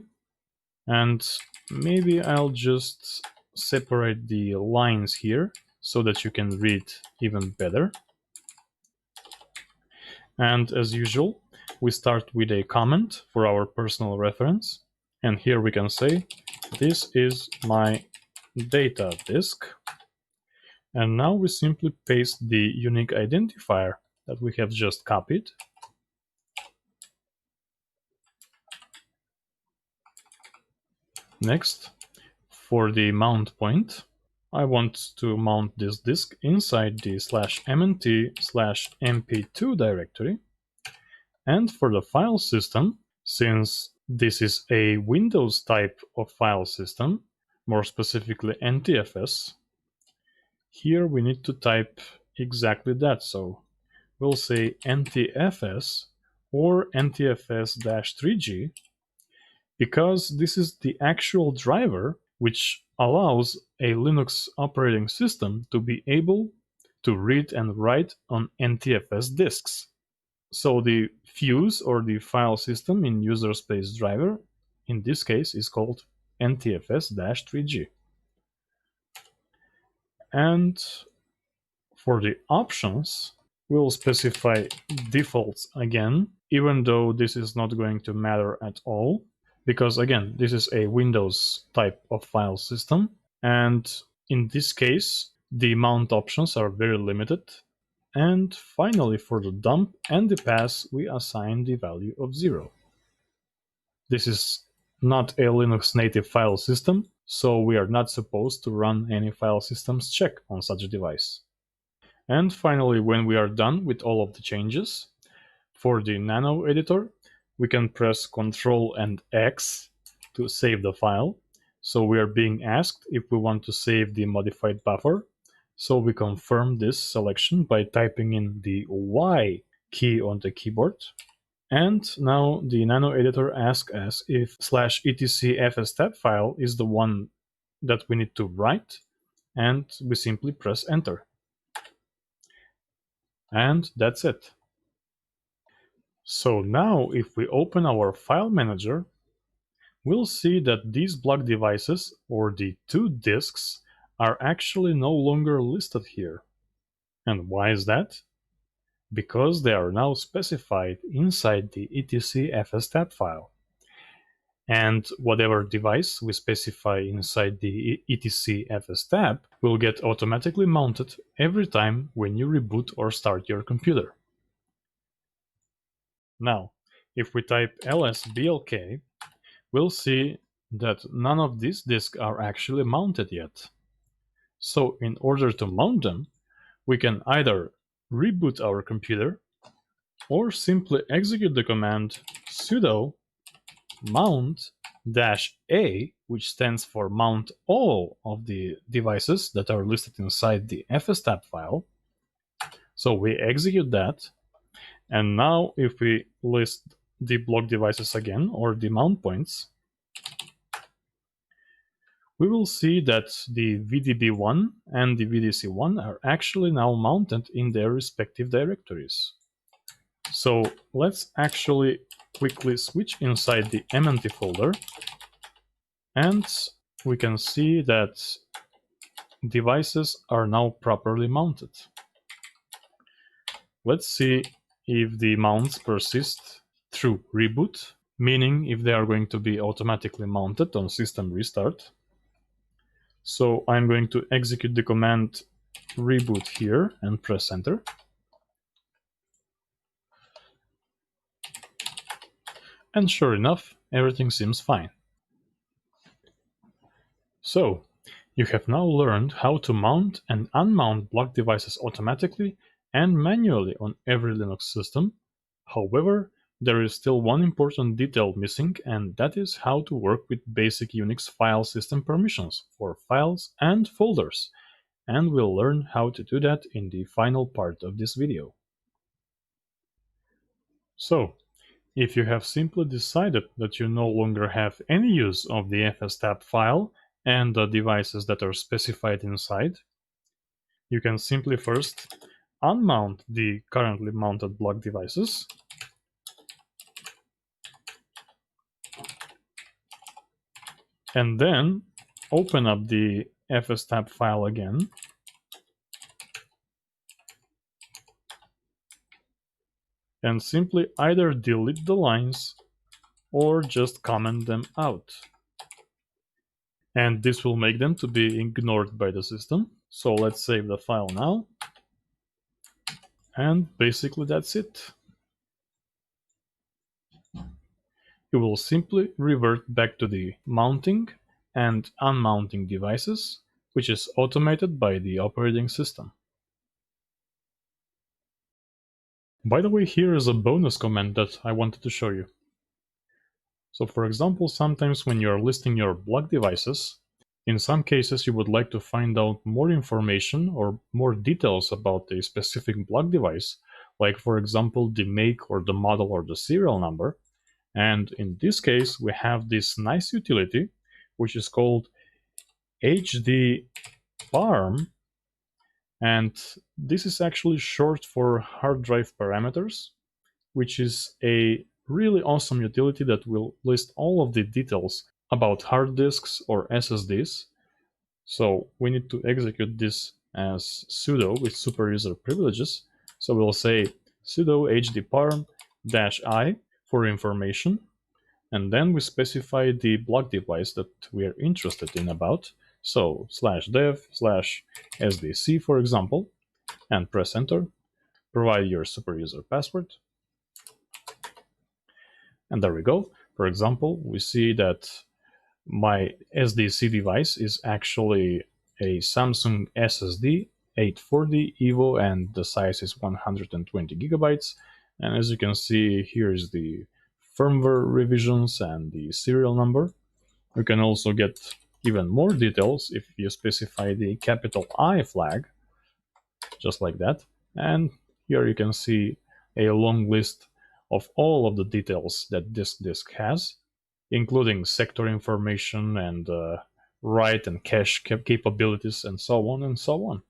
[SPEAKER 1] And maybe I'll just separate the lines here so that you can read even better. And as usual, we start with a comment for our personal reference. And here we can say, this is my data disk. And now we simply paste the unique identifier that we have just copied. Next, for the mount point, I want to mount this disk inside the /mnt/mp2 directory. And for the file system, since this is a Windows type of file system, more specifically NTFS, here we need to type exactly that. So we'll say NTFS or NTFS-3G, because this is the actual driver which allows a Linux operating system to be able to read and write on NTFS disks. So the fuse or the file system in user space driver in this case is called NTFS-3G. And for the options, we'll specify defaults again, even though this is not going to matter at all, because again, this is a Windows type of file system. And in this case, the mount options are very limited. And finally, for the dump and the pass, we assign the value of 0. This is not a Linux native file system, so we are not supposed to run any file systems check on such a device. And finally, when we are done with all of the changes, for the nano editor, we can press Ctrl and X to save the file. So we are being asked if we want to save the modified buffer. So we confirm this selection by typing in the Y key on the keyboard. And now the nano editor asks us if /etc/fstab file is the one that we need to write, and we simply press enter. And that's it. So now if we open our file manager, we'll see that these block devices, or the 2 disks, are actually no longer listed here. And why is that? Because they are now specified inside the etc/fstab file. And whatever device we specify inside the etc/fstab will get automatically mounted every time when you reboot or start your computer. Now, if we type lsblk, we'll see that none of these disks are actually mounted yet. So in order to mount them, we can either reboot our computer or simply execute the command sudo mount-a, which stands for mount all of the devices that are listed inside the fstab file. So we execute that, and now if we list the block devices again, or the mount points, we will see that the VDB1 and the VDC1 are actually now mounted in their respective directories. So let's actually quickly switch inside the MNT folder, and we can see that devices are now properly mounted. Let's see if the mounts persist through reboot, meaning if they are going to be automatically mounted on system restart. So I'm going to execute the command reboot here and press enter. And sure enough, everything seems fine. So, you have now learned how to mount and unmount block devices automatically and manually on every Linux system. However, there is still one important detail missing, and that is how to work with basic Unix file system permissions for files and folders. And we'll learn how to do that in the final part of this video. So, if you have simply decided that you no longer have any use of the fstab file and the devices that are specified inside, you can simply first unmount the currently mounted block devices, and then open up the fstab file again, and simply either delete the lines or just comment them out. And this will make them to be ignored by the system. So let's save the file now. And basically that's it. You will simply revert back to the mounting and unmounting devices, which is automated by the operating system. By the way, here is a bonus command that I wanted to show you. So for example, sometimes when you're listing your block devices, in some cases you would like to find out more information or more details about a specific block device, like for example the make or the model or the serial number. And in this case, we have this nice utility, which is called hdparm. And this is actually short for hard drive parameters, which is a really awesome utility that will list all of the details about hard disks or SSDs. So we need to execute this as sudo with super user privileges. So we'll say sudo hdparm-i for information. And then we specify the block device that we are interested in about. So /dev/sdc, for example, and press enter. Provide your super user password. And there we go. For example, we see that my SDC device is actually a Samsung SSD 840 EVO, and the size is 120 gigabytes. And as you can see, here is the firmware revisions and the serial number. You can also get even more details if you specify the capital I flag, just like that. And here you can see a long list of all of the details that this disk has, including sector information and write and cache capabilities and so on and so on.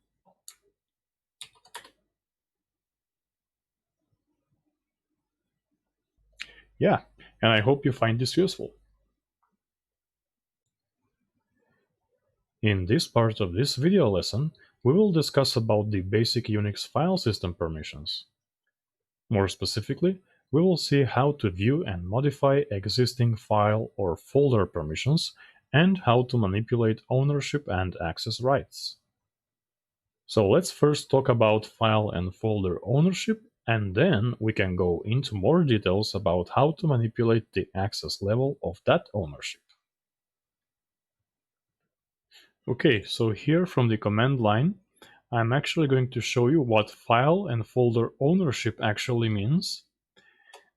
[SPEAKER 1] Yeah, and I hope you find this useful. In this part of this video lesson, we will discuss about the basic UNIX file system permissions. More specifically, we will see how to view and modify existing file or folder permissions and how to manipulate ownership and access rights. So let's first talk about file and folder ownership, and then we can go into more details about how to manipulate the access level of that ownership. Okay, so here from the command line, I'm actually going to show you what file and folder ownership actually means.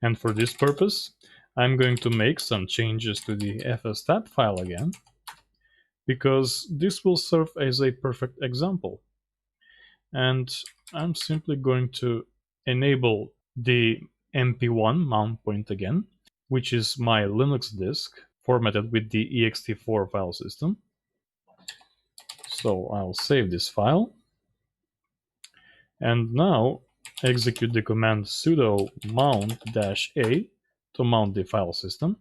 [SPEAKER 1] And for this purpose, I'm going to make some changes to the fstab file again, because this will serve as a perfect example. And I'm simply going to enable the mp1 mount point again, which is my Linux disk formatted with the ext4 file system. So I'll save this file. And now execute the command sudo mount-a to mount the file system.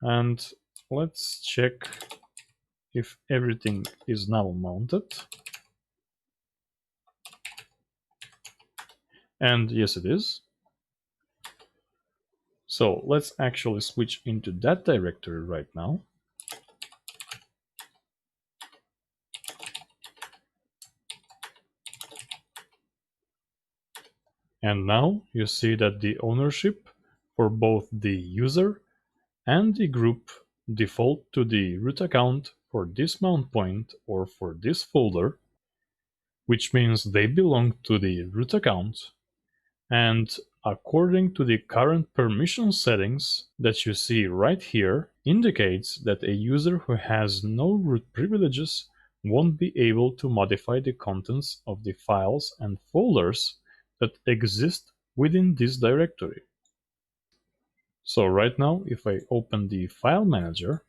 [SPEAKER 1] And let's check if everything is now mounted. And yes, it is. So let's actually switch into that directory right now. And now you see that the ownership for both the user and the group default to the root account for this mount point or for this folder, which means they belong to the root account. And according to the current permission settings that you see right here, indicates that a user who has no root privileges won't be able to modify the contents of the files and folders that exist within this directory. So right now, if I open the file manager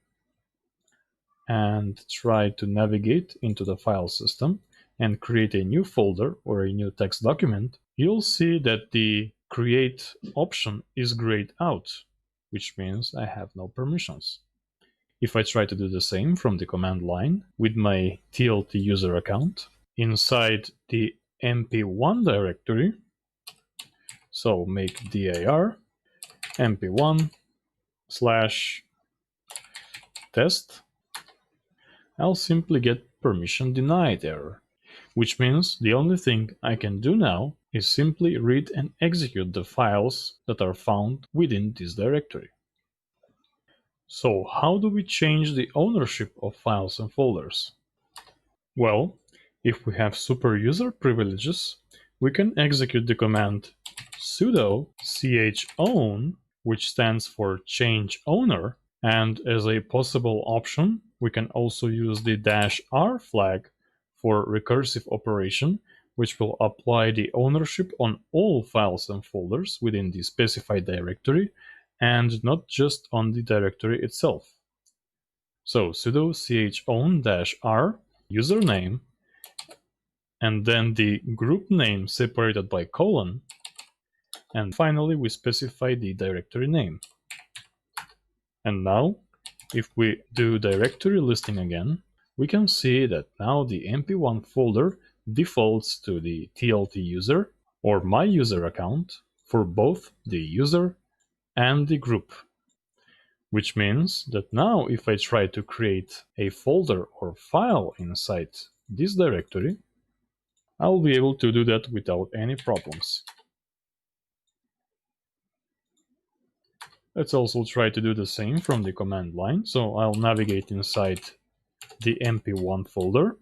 [SPEAKER 1] and try to navigate into the file system and create a new folder or a new text document, you'll see that the create option is grayed out, which means I have no permissions. If I try to do the same from the command line with my TLT user account inside the mp1 directory, So make dir mp1 slash test. I'll simply get permission denied error, which means the only thing I can do now is simply read and execute the files that are found within this directory. So how do we change the ownership of files and folders? Well, if we have super user privileges, we can execute the command sudo chown, which stands for change owner, and as a possible option, we can also use the -r flag for recursive operation, which will apply the ownership on all files and folders within the specified directory, and not just on the directory itself. So sudo chown-r username, and then the group name separated by colon, and finally we specify the directory name. And now, if we do directory listing again, we can see that now the mp1 folder defaults to the tlt user or my user account for both the user and the group. Which means that now if I try to create a folder or file inside this directory, I'll be able to do that without any problems. Let's also try to do the same from the command line. So I'll navigate inside the mp1 folder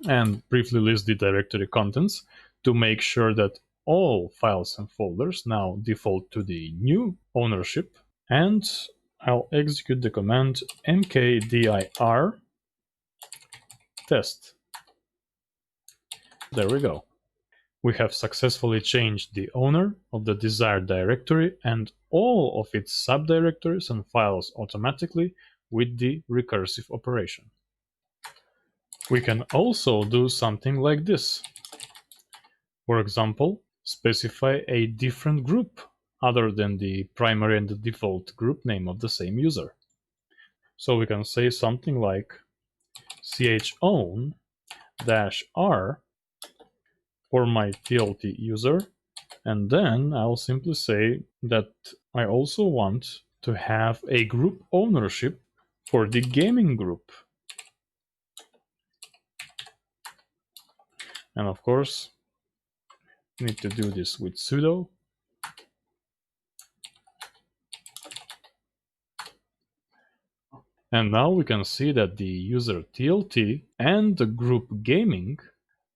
[SPEAKER 1] and briefly list the directory contents to make sure that all files and folders now default to the new ownership. And I'll execute the command mkdir test. There we go. We have successfully changed the owner of the desired directory and all of its subdirectories and files automatically with the recursive operation. We can also do something like this. For example, specify a different group other than the primary and the default group name of the same user. So we can say something like chown-r for my TLT user, and then I'll simply say that I also want to have a group ownership for the gaming group. And of course, we need to do this with sudo. And now we can see that the user TLT and the group gaming,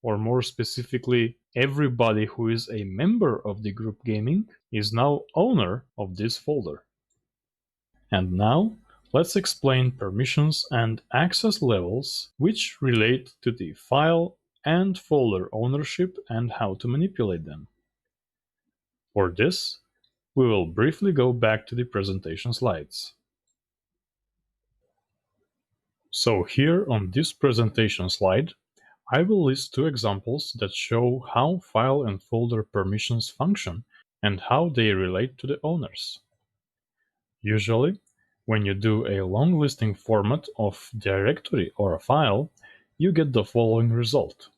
[SPEAKER 1] or more specifically, everybody who is a member of the group gaming, is now owner of this folder. And now, let's explain permissions and access levels which relate to the file and folder ownership and how to manipulate them. For this, we will briefly go back to the presentation slides. So here on this presentation slide, I will list two examples that show how file and folder permissions function and how they relate to the owners. Usually, when you do a long listing format of directory or a file, you get the following result.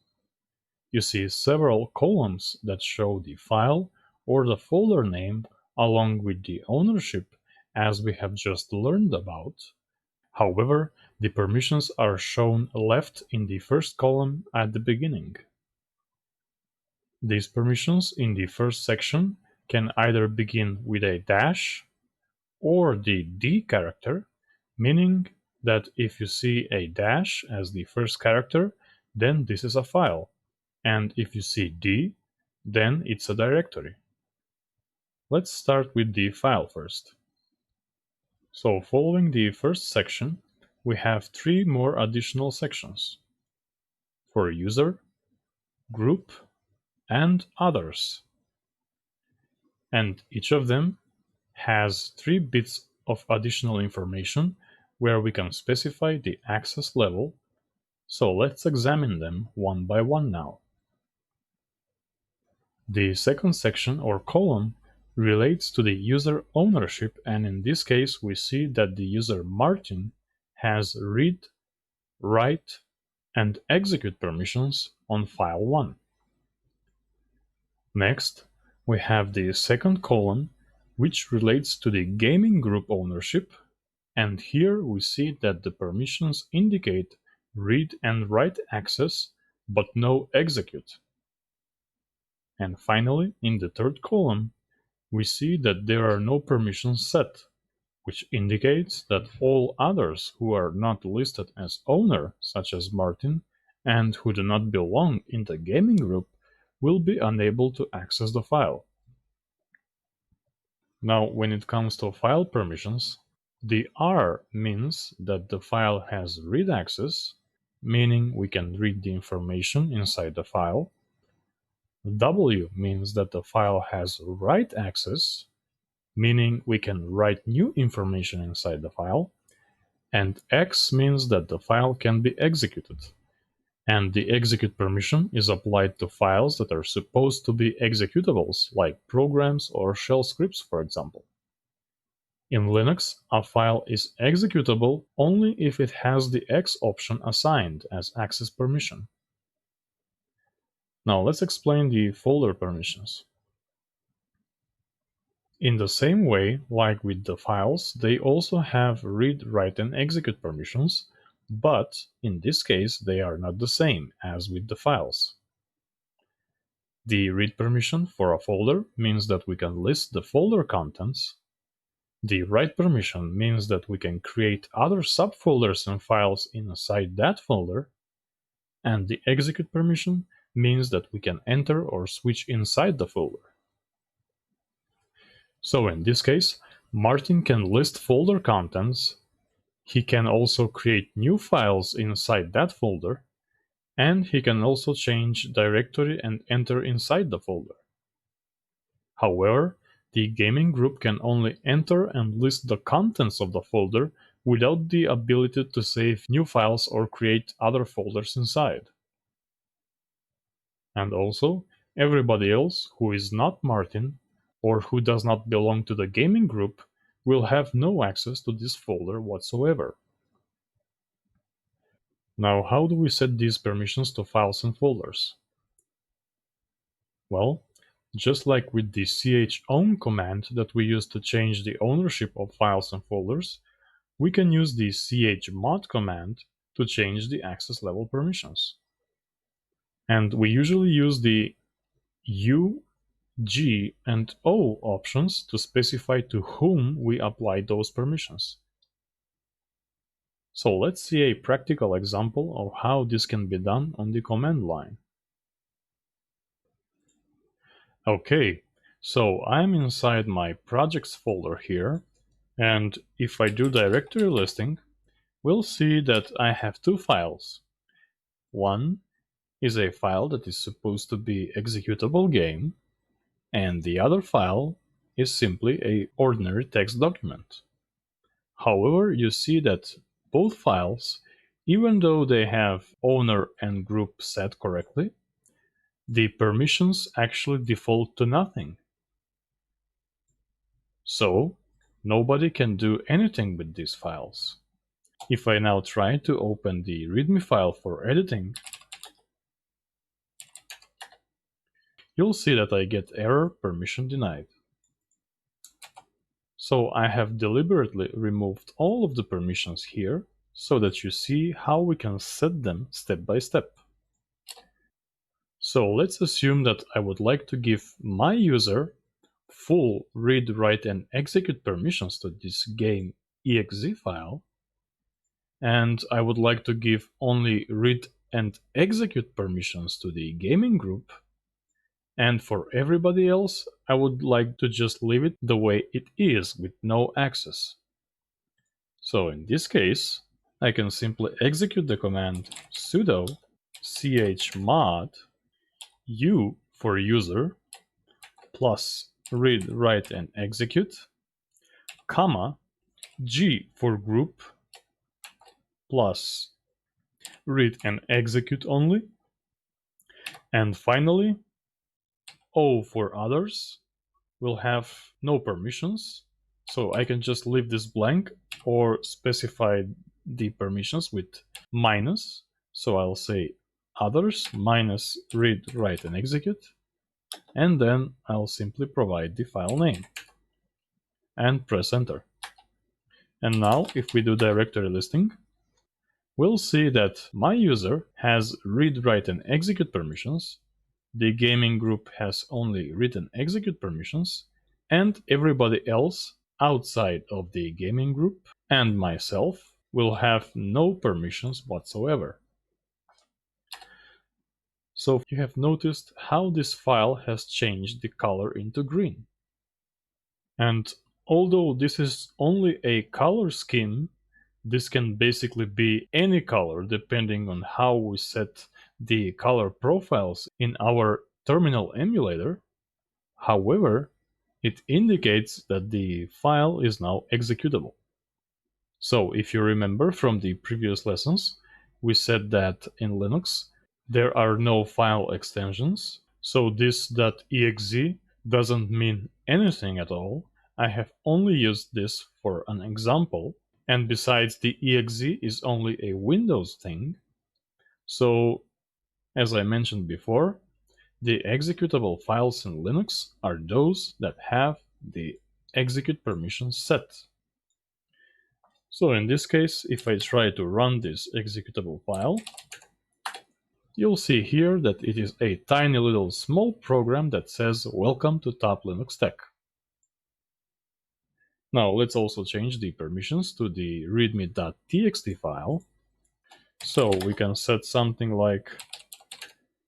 [SPEAKER 1] You see several columns that show the file or the folder name along with the ownership as we have just learned about. However, the permissions are shown left in the first column at the beginning. These permissions in the first section can either begin with a dash or the D character, meaning that if you see a dash as the first character, then this is a file, and if you see D, then it's a directory. Let's start with the file first. So following the first section, we have three more additional sections for user, group, and others. And each of them has 3 bits of additional information where we can specify the access level. So let's examine them one by one now. The second section or column relates to the user ownership, and in this case we see that the user Martin has read, write, and execute permissions on file 1. Next, We have the second column, which relates to the gaming group ownership, and here we see that the permissions indicate read and write access, but no execute. And finally, in the third column, we see that there are no permissions set, which indicates that all others who are not listed as owner, such as Martin, and who do not belong in the gaming group, will be unable to access the file. Now, when it comes to file permissions, the R means that the file has read access, meaning we can read the information inside the file. W means that the file has write access, meaning we can write new information inside the file. And X means that the file can be executed. And the execute permission is applied to files that are supposed to be executables, like programs or shell scripts, for example. In Linux, a file is executable only if it has the X option assigned as access permission. Now let's explain the folder permissions. In the same way, like with the files, they also have read, write, and execute permissions, but in this case they are not the same as with the files. The read permission for a folder means that we can list the folder contents. The write permission means that we can create other subfolders and files inside that folder. And the execute permission means that we can enter or switch inside the folder. So in this case, Martin can list folder contents. He can also create new files inside that folder, and he can also change directory and enter inside the folder. However, the gaming group can only enter and list the contents of the folder without the ability to save new files or create other folders inside. And also, everybody else who is not Martin or who does not belong to the gaming group will have no access to this folder whatsoever. Now, how do we set these permissions to files and folders? Well, just like with the chown command that we use to change the ownership of files and folders, we can use the chmod command to change the access level permissions. And we usually use the U, G, and O options to specify to whom we apply those permissions. So let's see a practical example of how this can be done on the command line. Okay, so I'm inside my projects folder here, and if I do directory listing, we'll see that I have two files. One is a file that is supposed to be executable game, and the other file is simply an ordinary text document. However, you see that both files, even though they have owner and group set correctly, the permissions actually default to nothing. So, nobody can do anything with these files. If I now try to open the README file for editing, you'll see that I get error permission denied. So I have deliberately removed all of the permissions here so that you see how we can set them step by step. So let's assume that I would like to give my user full read, write, and execute permissions to this game exe file, and I would like to give only read and execute permissions to the gaming group, and for everybody else I would like to just leave it the way it is with no access. So in this case, I can simply execute the command sudo chmod u for user plus read, write, and execute, comma, g for group plus read and execute only, and finally O for others will have no permissions, so I can just leave this blank or specify the permissions with minus. So I'll say others minus read, write, and execute. and then I'll simply provide the file name and press enter. And now if we do directory listing, we'll see that my user has read, write, and execute permissions, the gaming group has only read and execute permissions, and everybody else outside of the gaming group and myself will have no permissions whatsoever. So you have noticed how this file has changed the color into green. And although this is only a color scheme, this can basically be any color depending on how we set the color profiles in our terminal emulator. However, it indicates that the file is now executable. So if you remember from the previous lessons, we said that in Linux there are no file extensions. So this .exe doesn't mean anything at all. I have only used this for an example. And besides, the exe is only a Windows thing. So as I mentioned before, the executable files in Linux are those that have the execute permission set. So in this case, if I try to run this executable file, you'll see here that it is a tiny little small program that says welcome to Top Linux Tech. Now let's also change the permissions to the readme.txt file. So we can set something like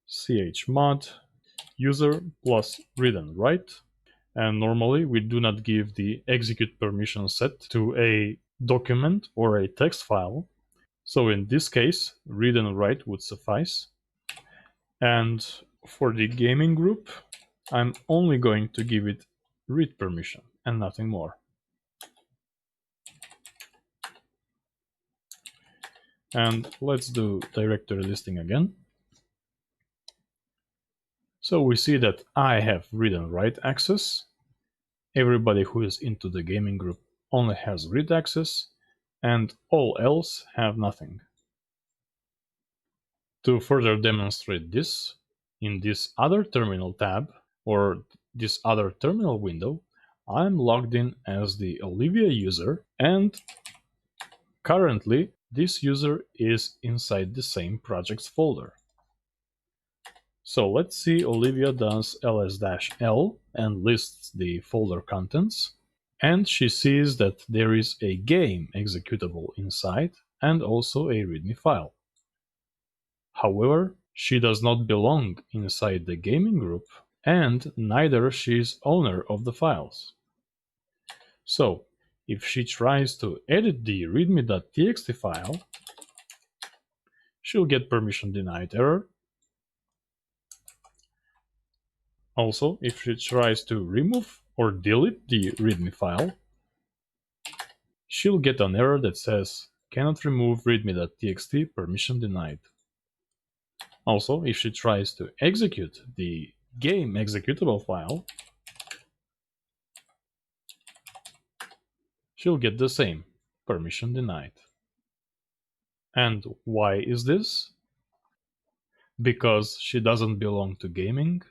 [SPEAKER 1] chmod user plus read and write. And normally we do not give the execute permission set to a document or a text file. So in this case, read and write would suffice. And for the gaming group, I'm only going to give it read permission and nothing more. And let's do directory listing again. So we see that I have read and write access. Everybody who is into the gaming group only has read access, and all else have nothing. To further demonstrate this, in this other terminal tab, or this other terminal window, I'm logged in as the Olivia user, and currently this user is inside the same projects folder. So let's see, Olivia does ls-l and lists the folder contents, and she sees that there is a game executable inside and also a readme file. However, she does not belong inside the gaming group, and neither she is owner of the files. So if she tries to edit the readme.txt file, she'll get permission denied error. Also, if she tries to remove or delete the readme file, she'll get an error that says cannot remove readme.txt, permission denied. Also, if she tries to execute the game executable file, she'll get the same, permission denied. And why is this? Because she doesn't belong to gaming,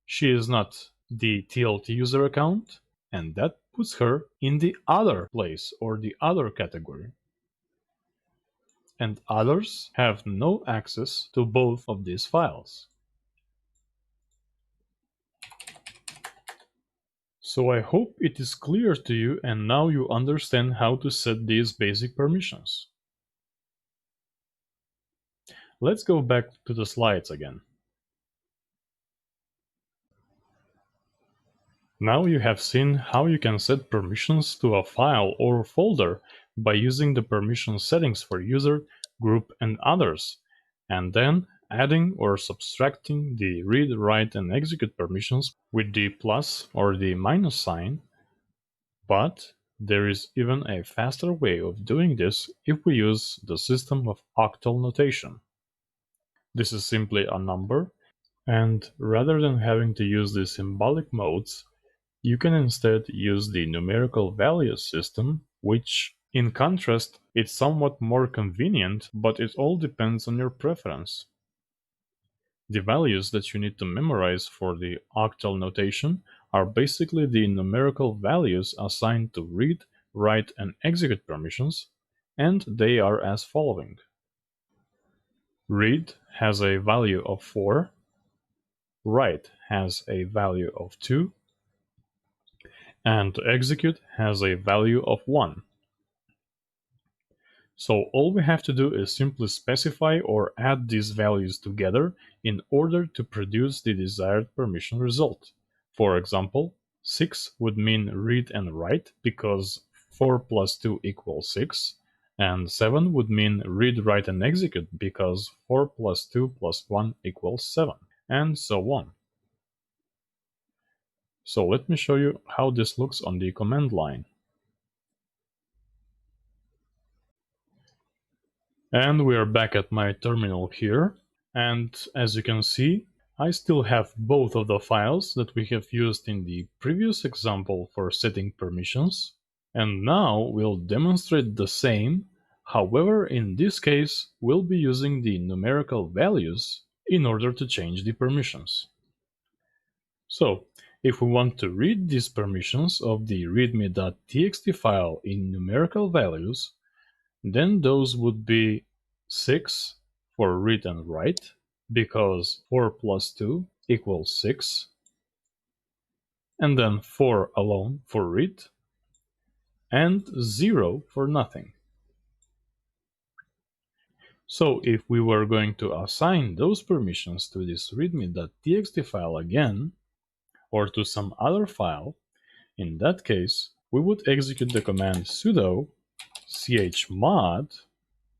[SPEAKER 1] she is not the TLT user account, and that puts her in the other place or the other category. And others have no access to both of these files. So I hope it is clear to you and now you understand how to set these basic permissions. Let's go back to the slides again. Now you have seen how you can set permissions to a file or folder by using the permission settings for user, group, and others, and then adding or subtracting the read, write, and execute permissions with the plus or the minus sign. But there is even a faster way of doing this if we use the system of octal notation. This is simply a number, and rather than having to use the symbolic modes, you can instead use the numerical values system, which, in contrast, is somewhat more convenient, but it all depends on your preference. The values that you need to memorize for the octal notation are basically the numerical values assigned to read, write, and execute permissions, and they are as following. Read has a value of 4, write has a value of 2, and execute has a value of 1. So all we have to do is simply specify or add these values together in order to produce the desired permission result. For example, 6 would mean read and write because 4 plus 2 equals 6, and 7 would mean read, write, and execute because 4 plus 2 plus 1 equals 7, and so on. So let me show you how this looks on the command line. And we are back at my terminal here. And as you can see, I still have both of the files that we have used in the previous example for setting permissions. And now we'll demonstrate the same. However, in this case, we'll be using the numerical values in order to change the permissions. So, if we want to read these permissions of the readme.txt file in numerical values, then those would be 6 for read and write, because 4 plus 2 equals 6, and then 4 alone for read, and 0 for nothing. So if we were going to assign those permissions to this readme.txt file again, or to some other file, in that case, we would execute the command sudo chmod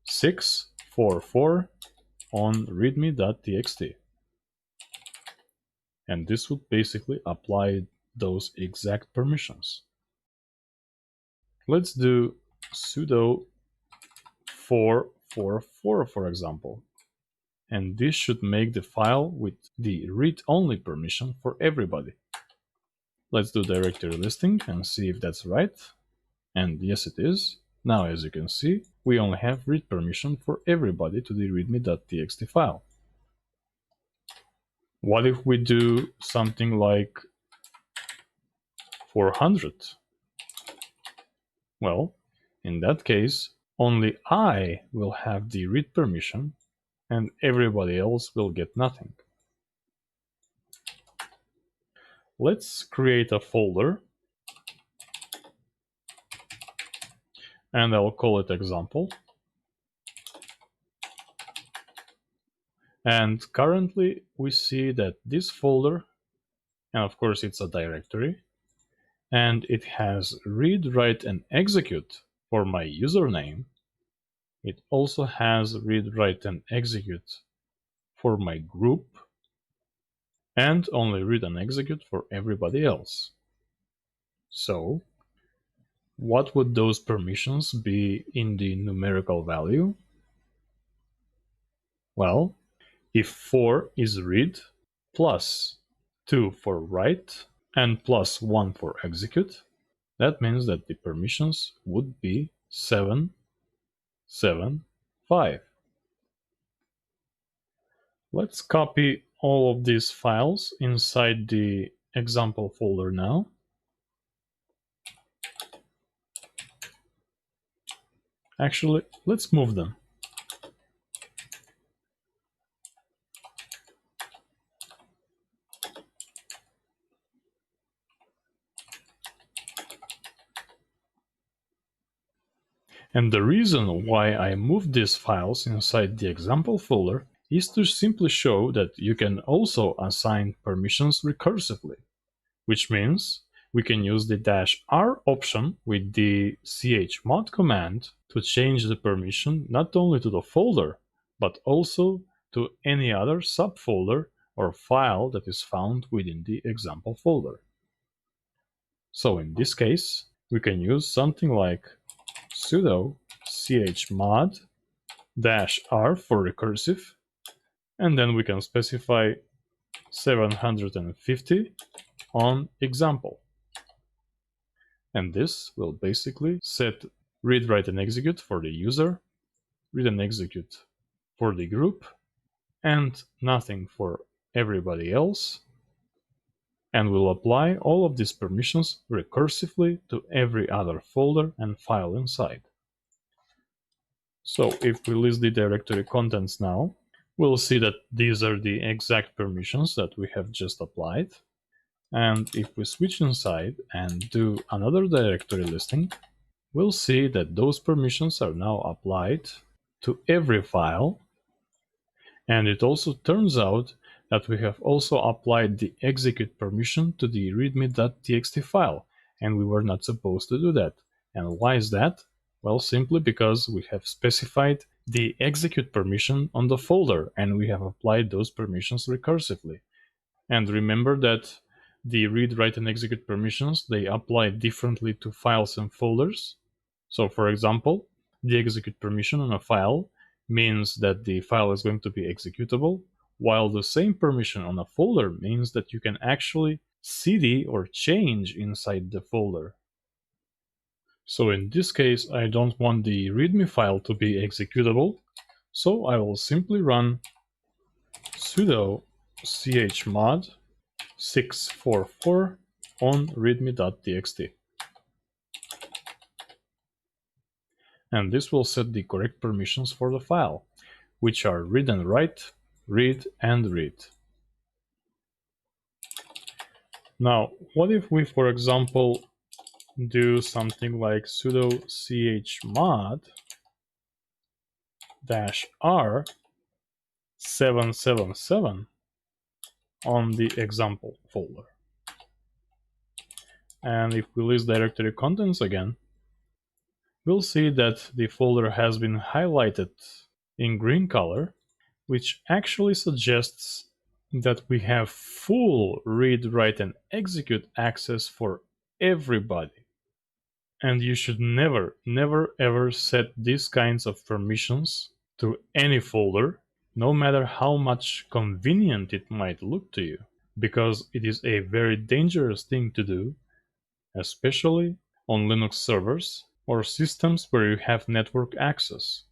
[SPEAKER 1] 644 on readme.txt. And this would basically apply those exact permissions. Let's do sudo 444, for example. And this should make the file with the read-only permission for everybody. Let's do directory listing and see if that's right. And yes, it is. Now, as you can see, we only have read permission for everybody to the readme.txt file. What if we do something like 400? Well, in that case, only I will have the read permission and everybody else will get nothing. Let's create a folder and I'll call it example. And currently we see that this folder, and of course it's a directory, and it has read, write, and execute for my username. It also has read, write, and execute for my group, and only read and execute for everybody else. So, what would those permissions be in the numerical value? Well, if 4 is read, plus 2 for write, and plus 1 for execute, that means that the permissions would be 7, 7, 5. Let's copy all of these files inside the example folder now. Actually, let's move them. And the reason why I moved these files inside the example folder is to simply show that you can also assign permissions recursively, which means we can use the -r option with the chmod command to change the permission not only to the folder, but also to any other subfolder or file that is found within the example folder. So in this case, we can use something like sudo chmod -r for recursive, and then we can specify 750 on example. And this will basically set read, write, and execute for the user, read and execute for the group, and nothing for everybody else, and will apply all of these permissions recursively to every other folder and file inside. So if we list the directory contents now, we'll see that these are the exact permissions that we have just applied. And if we switch inside and do another directory listing, we'll see that those permissions are now applied to every file. And it also turns out that we have also applied the execute permission to the readme.txt file, and we were not supposed to do that. And why is that? Well, simply because we have specified the execute permission on the folder, and we have applied those permissions recursively. And remember that the read, write, and execute permissions, they apply differently to files and folders. So for example, the execute permission on a file means that the file is going to be executable, while the same permission on a folder means that you can actually cd or change inside the folder. So in this case, I don't want the readme file to be executable, so I will simply run sudo chmod 644 on readme.txt. And this will set the correct permissions for the file, which are read and write, read and read. Now, what if we, for example, do something like sudo chmod -r 777 on the example folder. And if we list directory contents again, we'll see that the folder has been highlighted in green color, which actually suggests that we have full read, write, and execute access for everybody. And you should never, ever set these kinds of permissions to any folder, no matter how much convenient it might look to you, because it is a very dangerous thing to do, especially on Linux servers or systems where you have network access.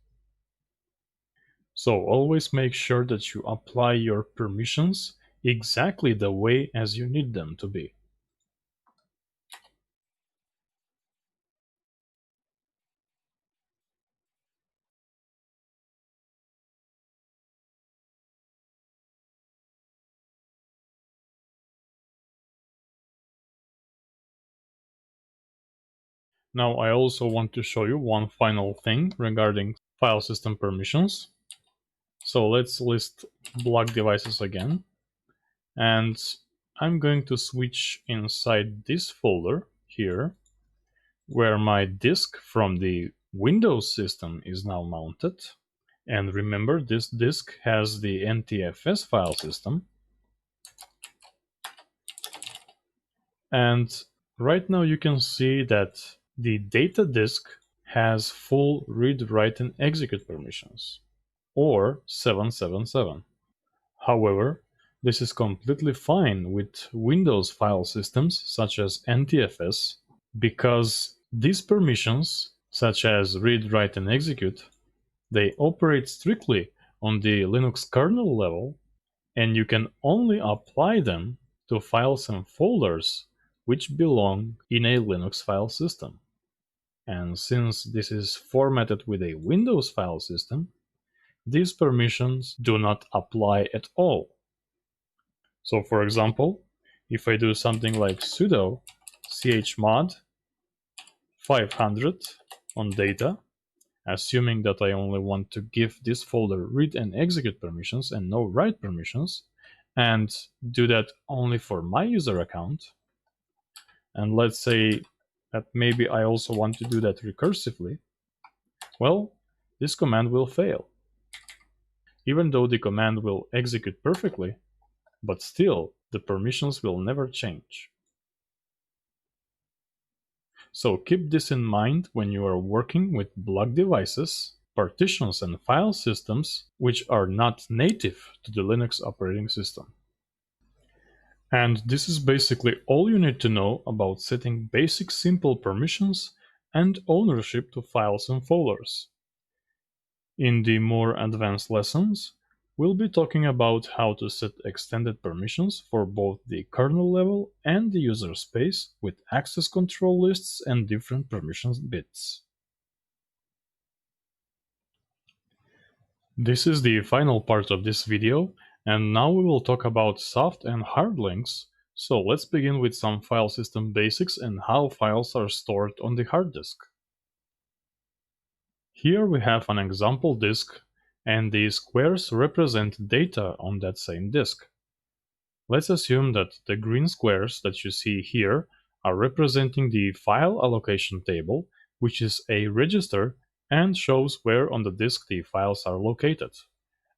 [SPEAKER 1] So always make sure that you apply your permissions exactly the way as you need them to be. Now I also want to show you one final thing regarding file system permissions. So let's list block devices again. And I'm going to switch inside this folder here, where my disk from the Windows system is now mounted. And remember, this disk has the NTFS file system. And right now you can see that the data disk has full read, write, and execute permissions, or 777. However, this is completely fine with Windows file systems such as NTFS, because these permissions, such as read, write, and execute, they operate strictly on the Linux kernel level, and you can only apply them to files and folders which belong in a Linux file system. And since this is formatted with a Windows file system, these permissions do not apply at all. So for example, if I do something like sudo chmod 500 on data, assuming that I only want to give this folder read and execute permissions and no write permissions, and do that only for my user account, and let's say that maybe I also want to do that recursively, well, this command will fail. Even though the command will execute perfectly, but still the permissions will never change. So keep this in mind when you are working with block devices, partitions, and file systems which are not native to the Linux operating system. And this is basically all you need to know about setting basic simple permissions and ownership to files and folders. In the more advanced lessons, we'll be talking about how to set extended permissions for both the kernel level and the user space with access control lists and different permissions bits. This is the final part of this video, and now we will talk about soft and hard links. So let's begin with some file system basics and how files are stored on the hard disk. Here we have an example disk, and the squares represent data on that same disk. Let's assume that the green squares that you see here are representing the file allocation table, which is a register and shows where on the disk the files are located.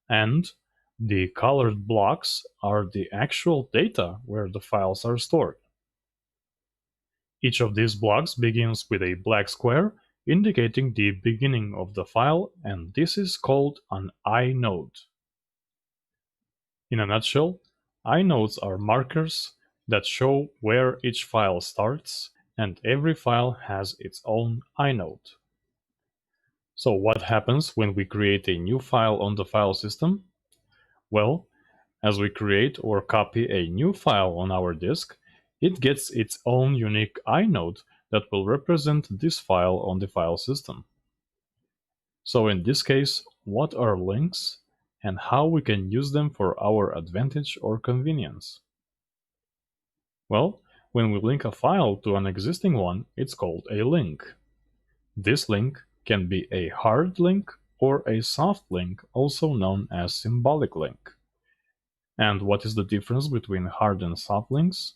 [SPEAKER 1] And the colored blocks are the actual data where the files are stored. Each of these blocks begins with a black square indicating the beginning of the file, and this is called an inode. In a nutshell, inodes are markers that show where each file starts, and every file has its own inode. So what happens when we create a new file on the file system? Well, as we create or copy a new file on our disk, it gets its own unique inode that will represent this file on the file system. So in this case, what are links and how we can use them for our advantage or convenience? Well, when we link a file to an existing one, it's called a link. This link can be a hard link or a soft link, also known as symbolic link. And what is the difference between hard and soft links?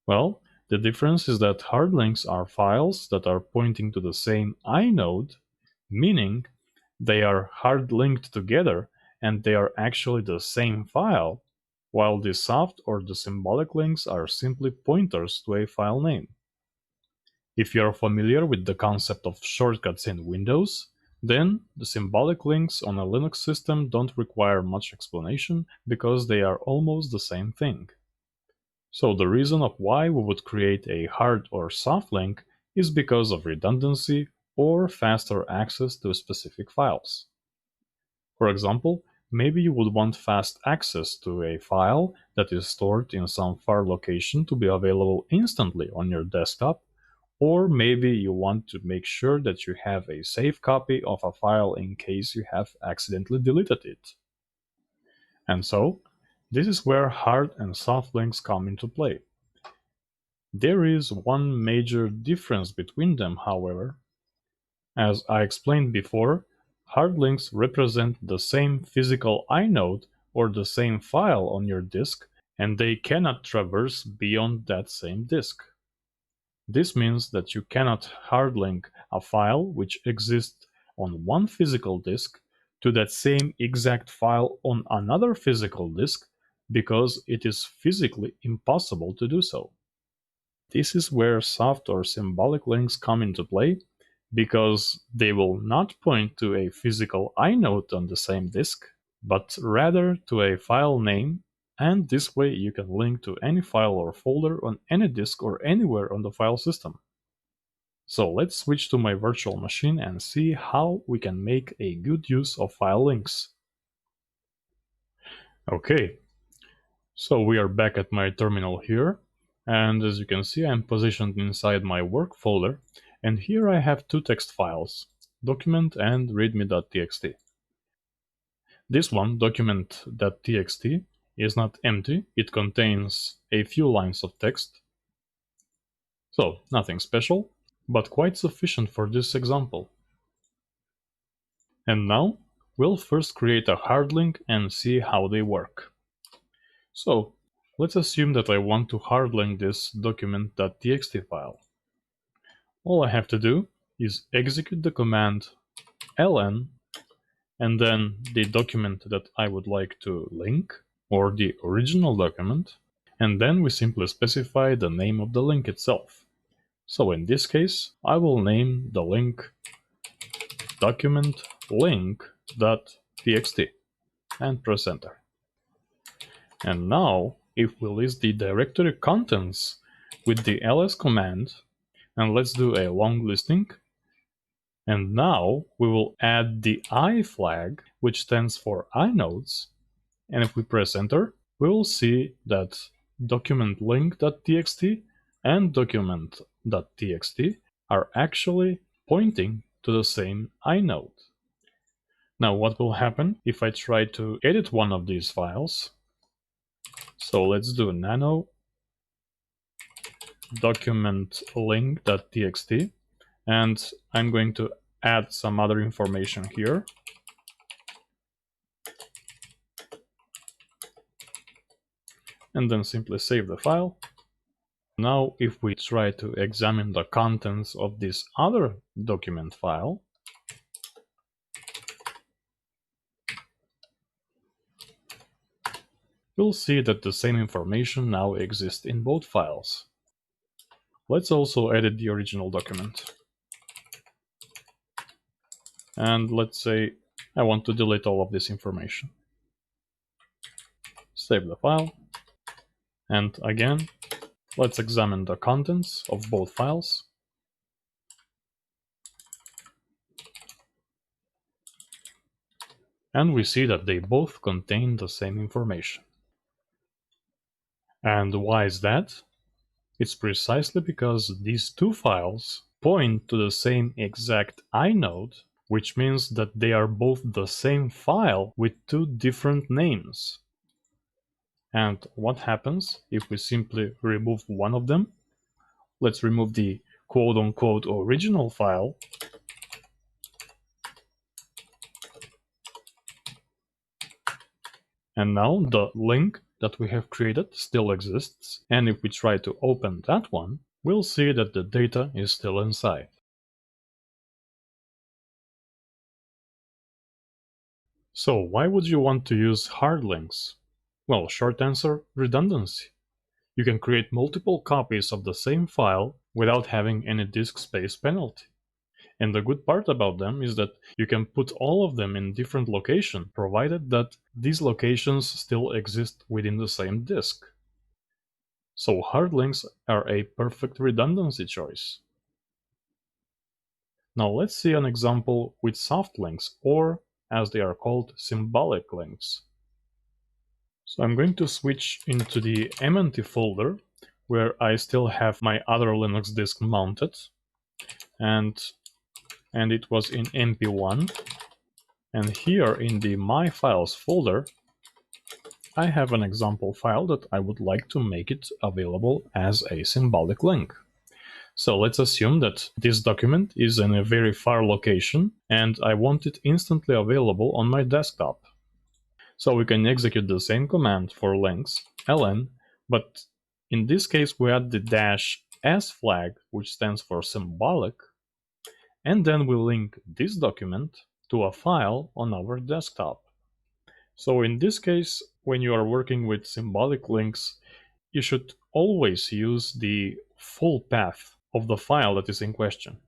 [SPEAKER 1] Well, the difference is that hard links are files that are pointing to the same inode, meaning they are hard linked together and they are actually the same file, while the soft or the symbolic links are simply pointers to a file name. If you are familiar with the concept of shortcuts in Windows, then the symbolic links on a Linux system don't require much explanation because they are almost the same thing. So the reason of why we would create a hard or soft link is because of redundancy or faster access to specific files. For example, maybe you would want fast access to a file that is stored in some far location to be available instantly on your desktop, or maybe you want to make sure that you have a safe copy of a file in case you have accidentally deleted it. And so, this is where hard and soft links come into play. There is one major difference between them, however. As I explained before, hard links represent the same physical inode or the same file on your disk, and they cannot traverse beyond that same disk. This means that you cannot hard link a file which exists on one physical disk to that same exact file on another physical disk because it is physically impossible to do so. This is where soft or symbolic links come into play because they will not point to a physical inode on the same disk, but rather to a file name, and this way you can link to any file or folder on any disk or anywhere on the file system. So let's switch to my virtual machine and see how we can make a good use of file links. Okay, so we are back at my terminal here, and as you can see I'm positioned inside my work folder, and here I have two text files, document and readme.txt. This one, document.txt, is not empty, it contains a few lines of text. So, nothing special, but quite sufficient for this example. And now, we'll first create a hard link and see how they work. So, let's assume that I want to hard link this document.txt file. All I have to do is execute the command ln and then the document that I would like to link, or the original document, and then we simply specify the name of the link itself. So in this case, I will name the link document link.txt and press enter. And now, if we list the directory contents with the ls command, and let's do a long listing, And now we will add the I flag, which stands for inodes. And if we press enter, we will see that document link.txt and document.txt are actually pointing to the same inode. Now what will happen if I try to edit one of these files? So let's do nano document link.txt, and I'm going to add some other information here. And then simply save the file. Now if we try to examine the contents of this other document file, we'll see that the same information now exists in both files. Let's also edit the original document. And let's say I want to delete all of this information. Save the file. And again, let's examine the contents of both files. And we see that they both contain the same information. And why is that? It's precisely because these two files point to the same exact inode, which means that they are both the same file with two different names. And what happens if we simply remove one of them? Let's remove the quote-unquote original file. And now the link that we have created still exists, and if we try to open that one, we'll see that the data is still inside. So why would you want to use hard links? Well, short answer, redundancy. You can create multiple copies of the same file without having any disk space penalty. And the good part about them is that you can put all of them in different locations, provided that these locations still exist within the same disk. So hard links are a perfect redundancy choice. Now let's see an example with soft links, or as they are called, symbolic links. So I'm going to switch into the MNT folder where I still have my other Linux disk mounted, and it was in MP1. And here in the My Files folder, I have an example file that I would like to make it available as a symbolic link. So let's assume that this document is in a very far location and I want it instantly available on my desktop. So we can execute the same command for links, ln, but in this case we add the -s flag, which stands for symbolic, and then we link this document to a file on our desktop. So in this case, when you are working with symbolic links, you should always use the full path of the file that is in question.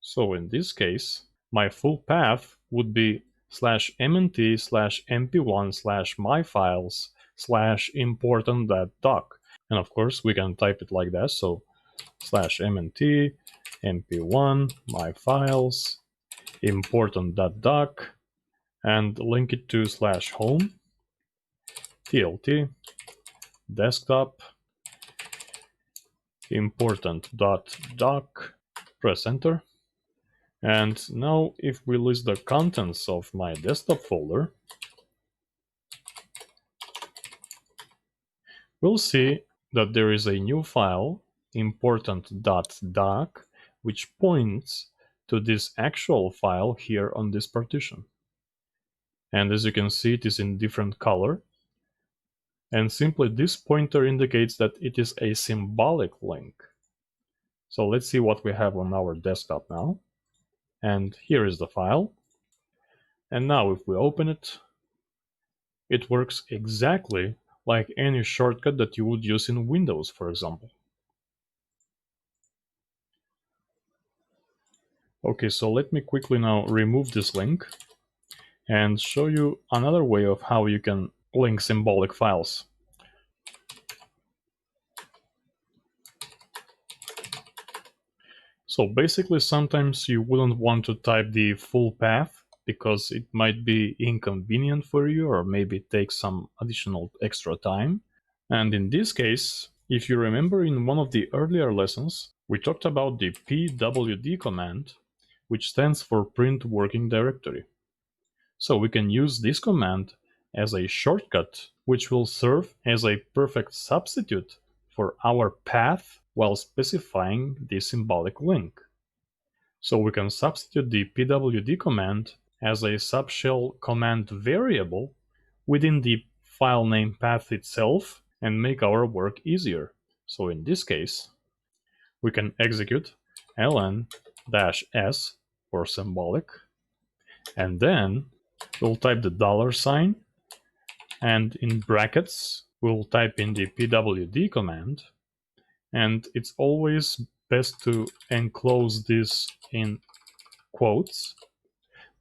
[SPEAKER 1] So in this case, my full path would be /mnt/mp1/myfiles/important.doc. And of course, we can type it like that. So /mnt mp1 myfiles important.doc, and link it to /home tlt desktop important.doc. Press enter. And now if we list the contents of my desktop folder, we'll see that there is a new file, important.doc, which points to this actual file here on this partition. And as you can see, it is in different color. And simply this pointer indicates that it is a symbolic link. So let's see what we have on our desktop now. And here is the file. And now if we open it, it works exactly like any shortcut that you would use in Windows, for example. Okay, so let me quickly now remove this link and show you another way of how you can link symbolic files. So basically, sometimes you wouldn't want to type the full path because it might be inconvenient for you or maybe take some additional extra time. And in this case, if you remember in one of the earlier lessons, we talked about the pwd command, which stands for print working directory. So we can use this command as a shortcut, which will serve as a perfect substitute for our path while specifying the symbolic link. So we can substitute the pwd command as a subshell command variable within the file name path itself and make our work easier. So in this case, we can execute ln-s for symbolic, and then we'll type the $, and in brackets, we'll type in the pwd command, and it's always best to enclose this in quotes,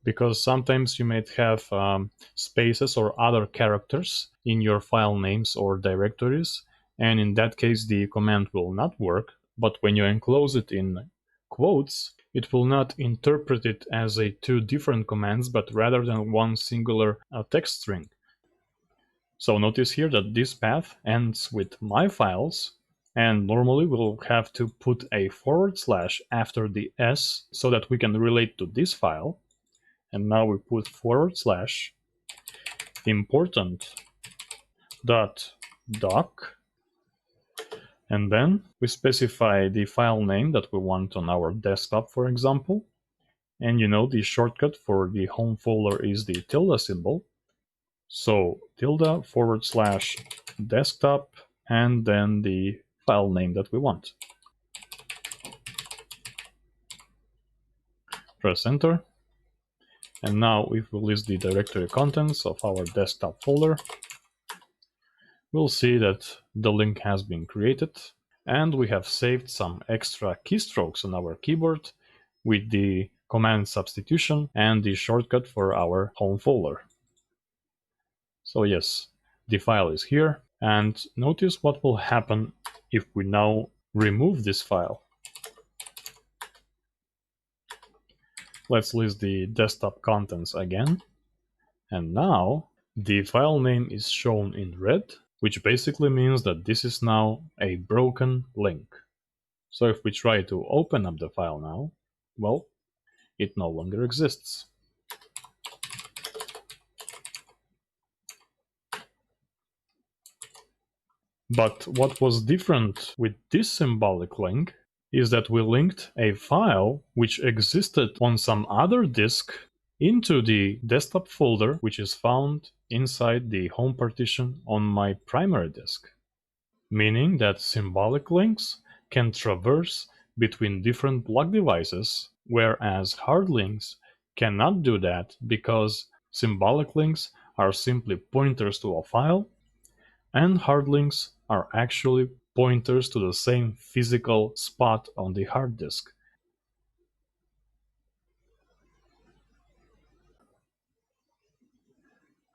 [SPEAKER 1] because sometimes you might have spaces or other characters in your file names or directories, and in that case the command will not work. But when you enclose it in quotes, it will not interpret it as two different commands, but rather than one singular text string. So notice here that this path ends with my files, and normally we'll have to put a / after the s so that we can relate to this file. And now we put / important .doc, and then we specify the file name that we want on our desktop, for example. And you know the shortcut for the home folder is the tilde symbol. So tilde / desktop and then the file name that we want. Press enter. And now if we list the directory contents of our desktop folder, we'll see that the link has been created, and we have saved some extra keystrokes on our keyboard with the command substitution and the shortcut for our home folder. So yes, the file is here, and notice what will happen if we now remove this file. Let's list the desktop contents again, and now the file name is shown in red, which basically means that this is now a broken link. So if we try to open up the file now, well, it no longer exists. But what was different with this symbolic link is that we linked a file which existed on some other disk into the desktop folder, which is found inside the home partition on my primary disk. Meaning that symbolic links can traverse between different block devices, whereas hard links cannot do that because symbolic links are simply pointers to a file, and hard links are actually pointers to the same physical spot on the hard disk.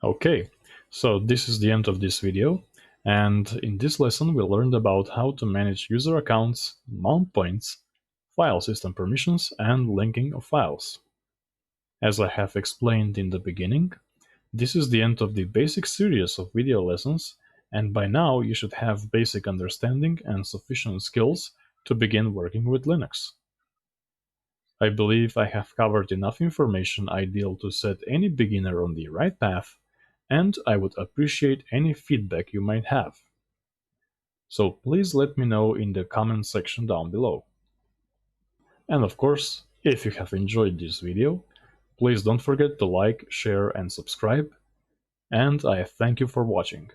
[SPEAKER 1] Okay, so this is the end of this video, and in this lesson we learned about how to manage user accounts, mount points, file system permissions, and linking of files. As I have explained in the beginning, this is the end of the basic series of video lessons, and by now you should have basic understanding and sufficient skills to begin working with Linux. I believe I have covered enough information ideal to set any beginner on the right path, and I would appreciate any feedback you might have. So please let me know in the comment section down below. And of course, if you have enjoyed this video, please don't forget to like, share, and subscribe, and I thank you for watching.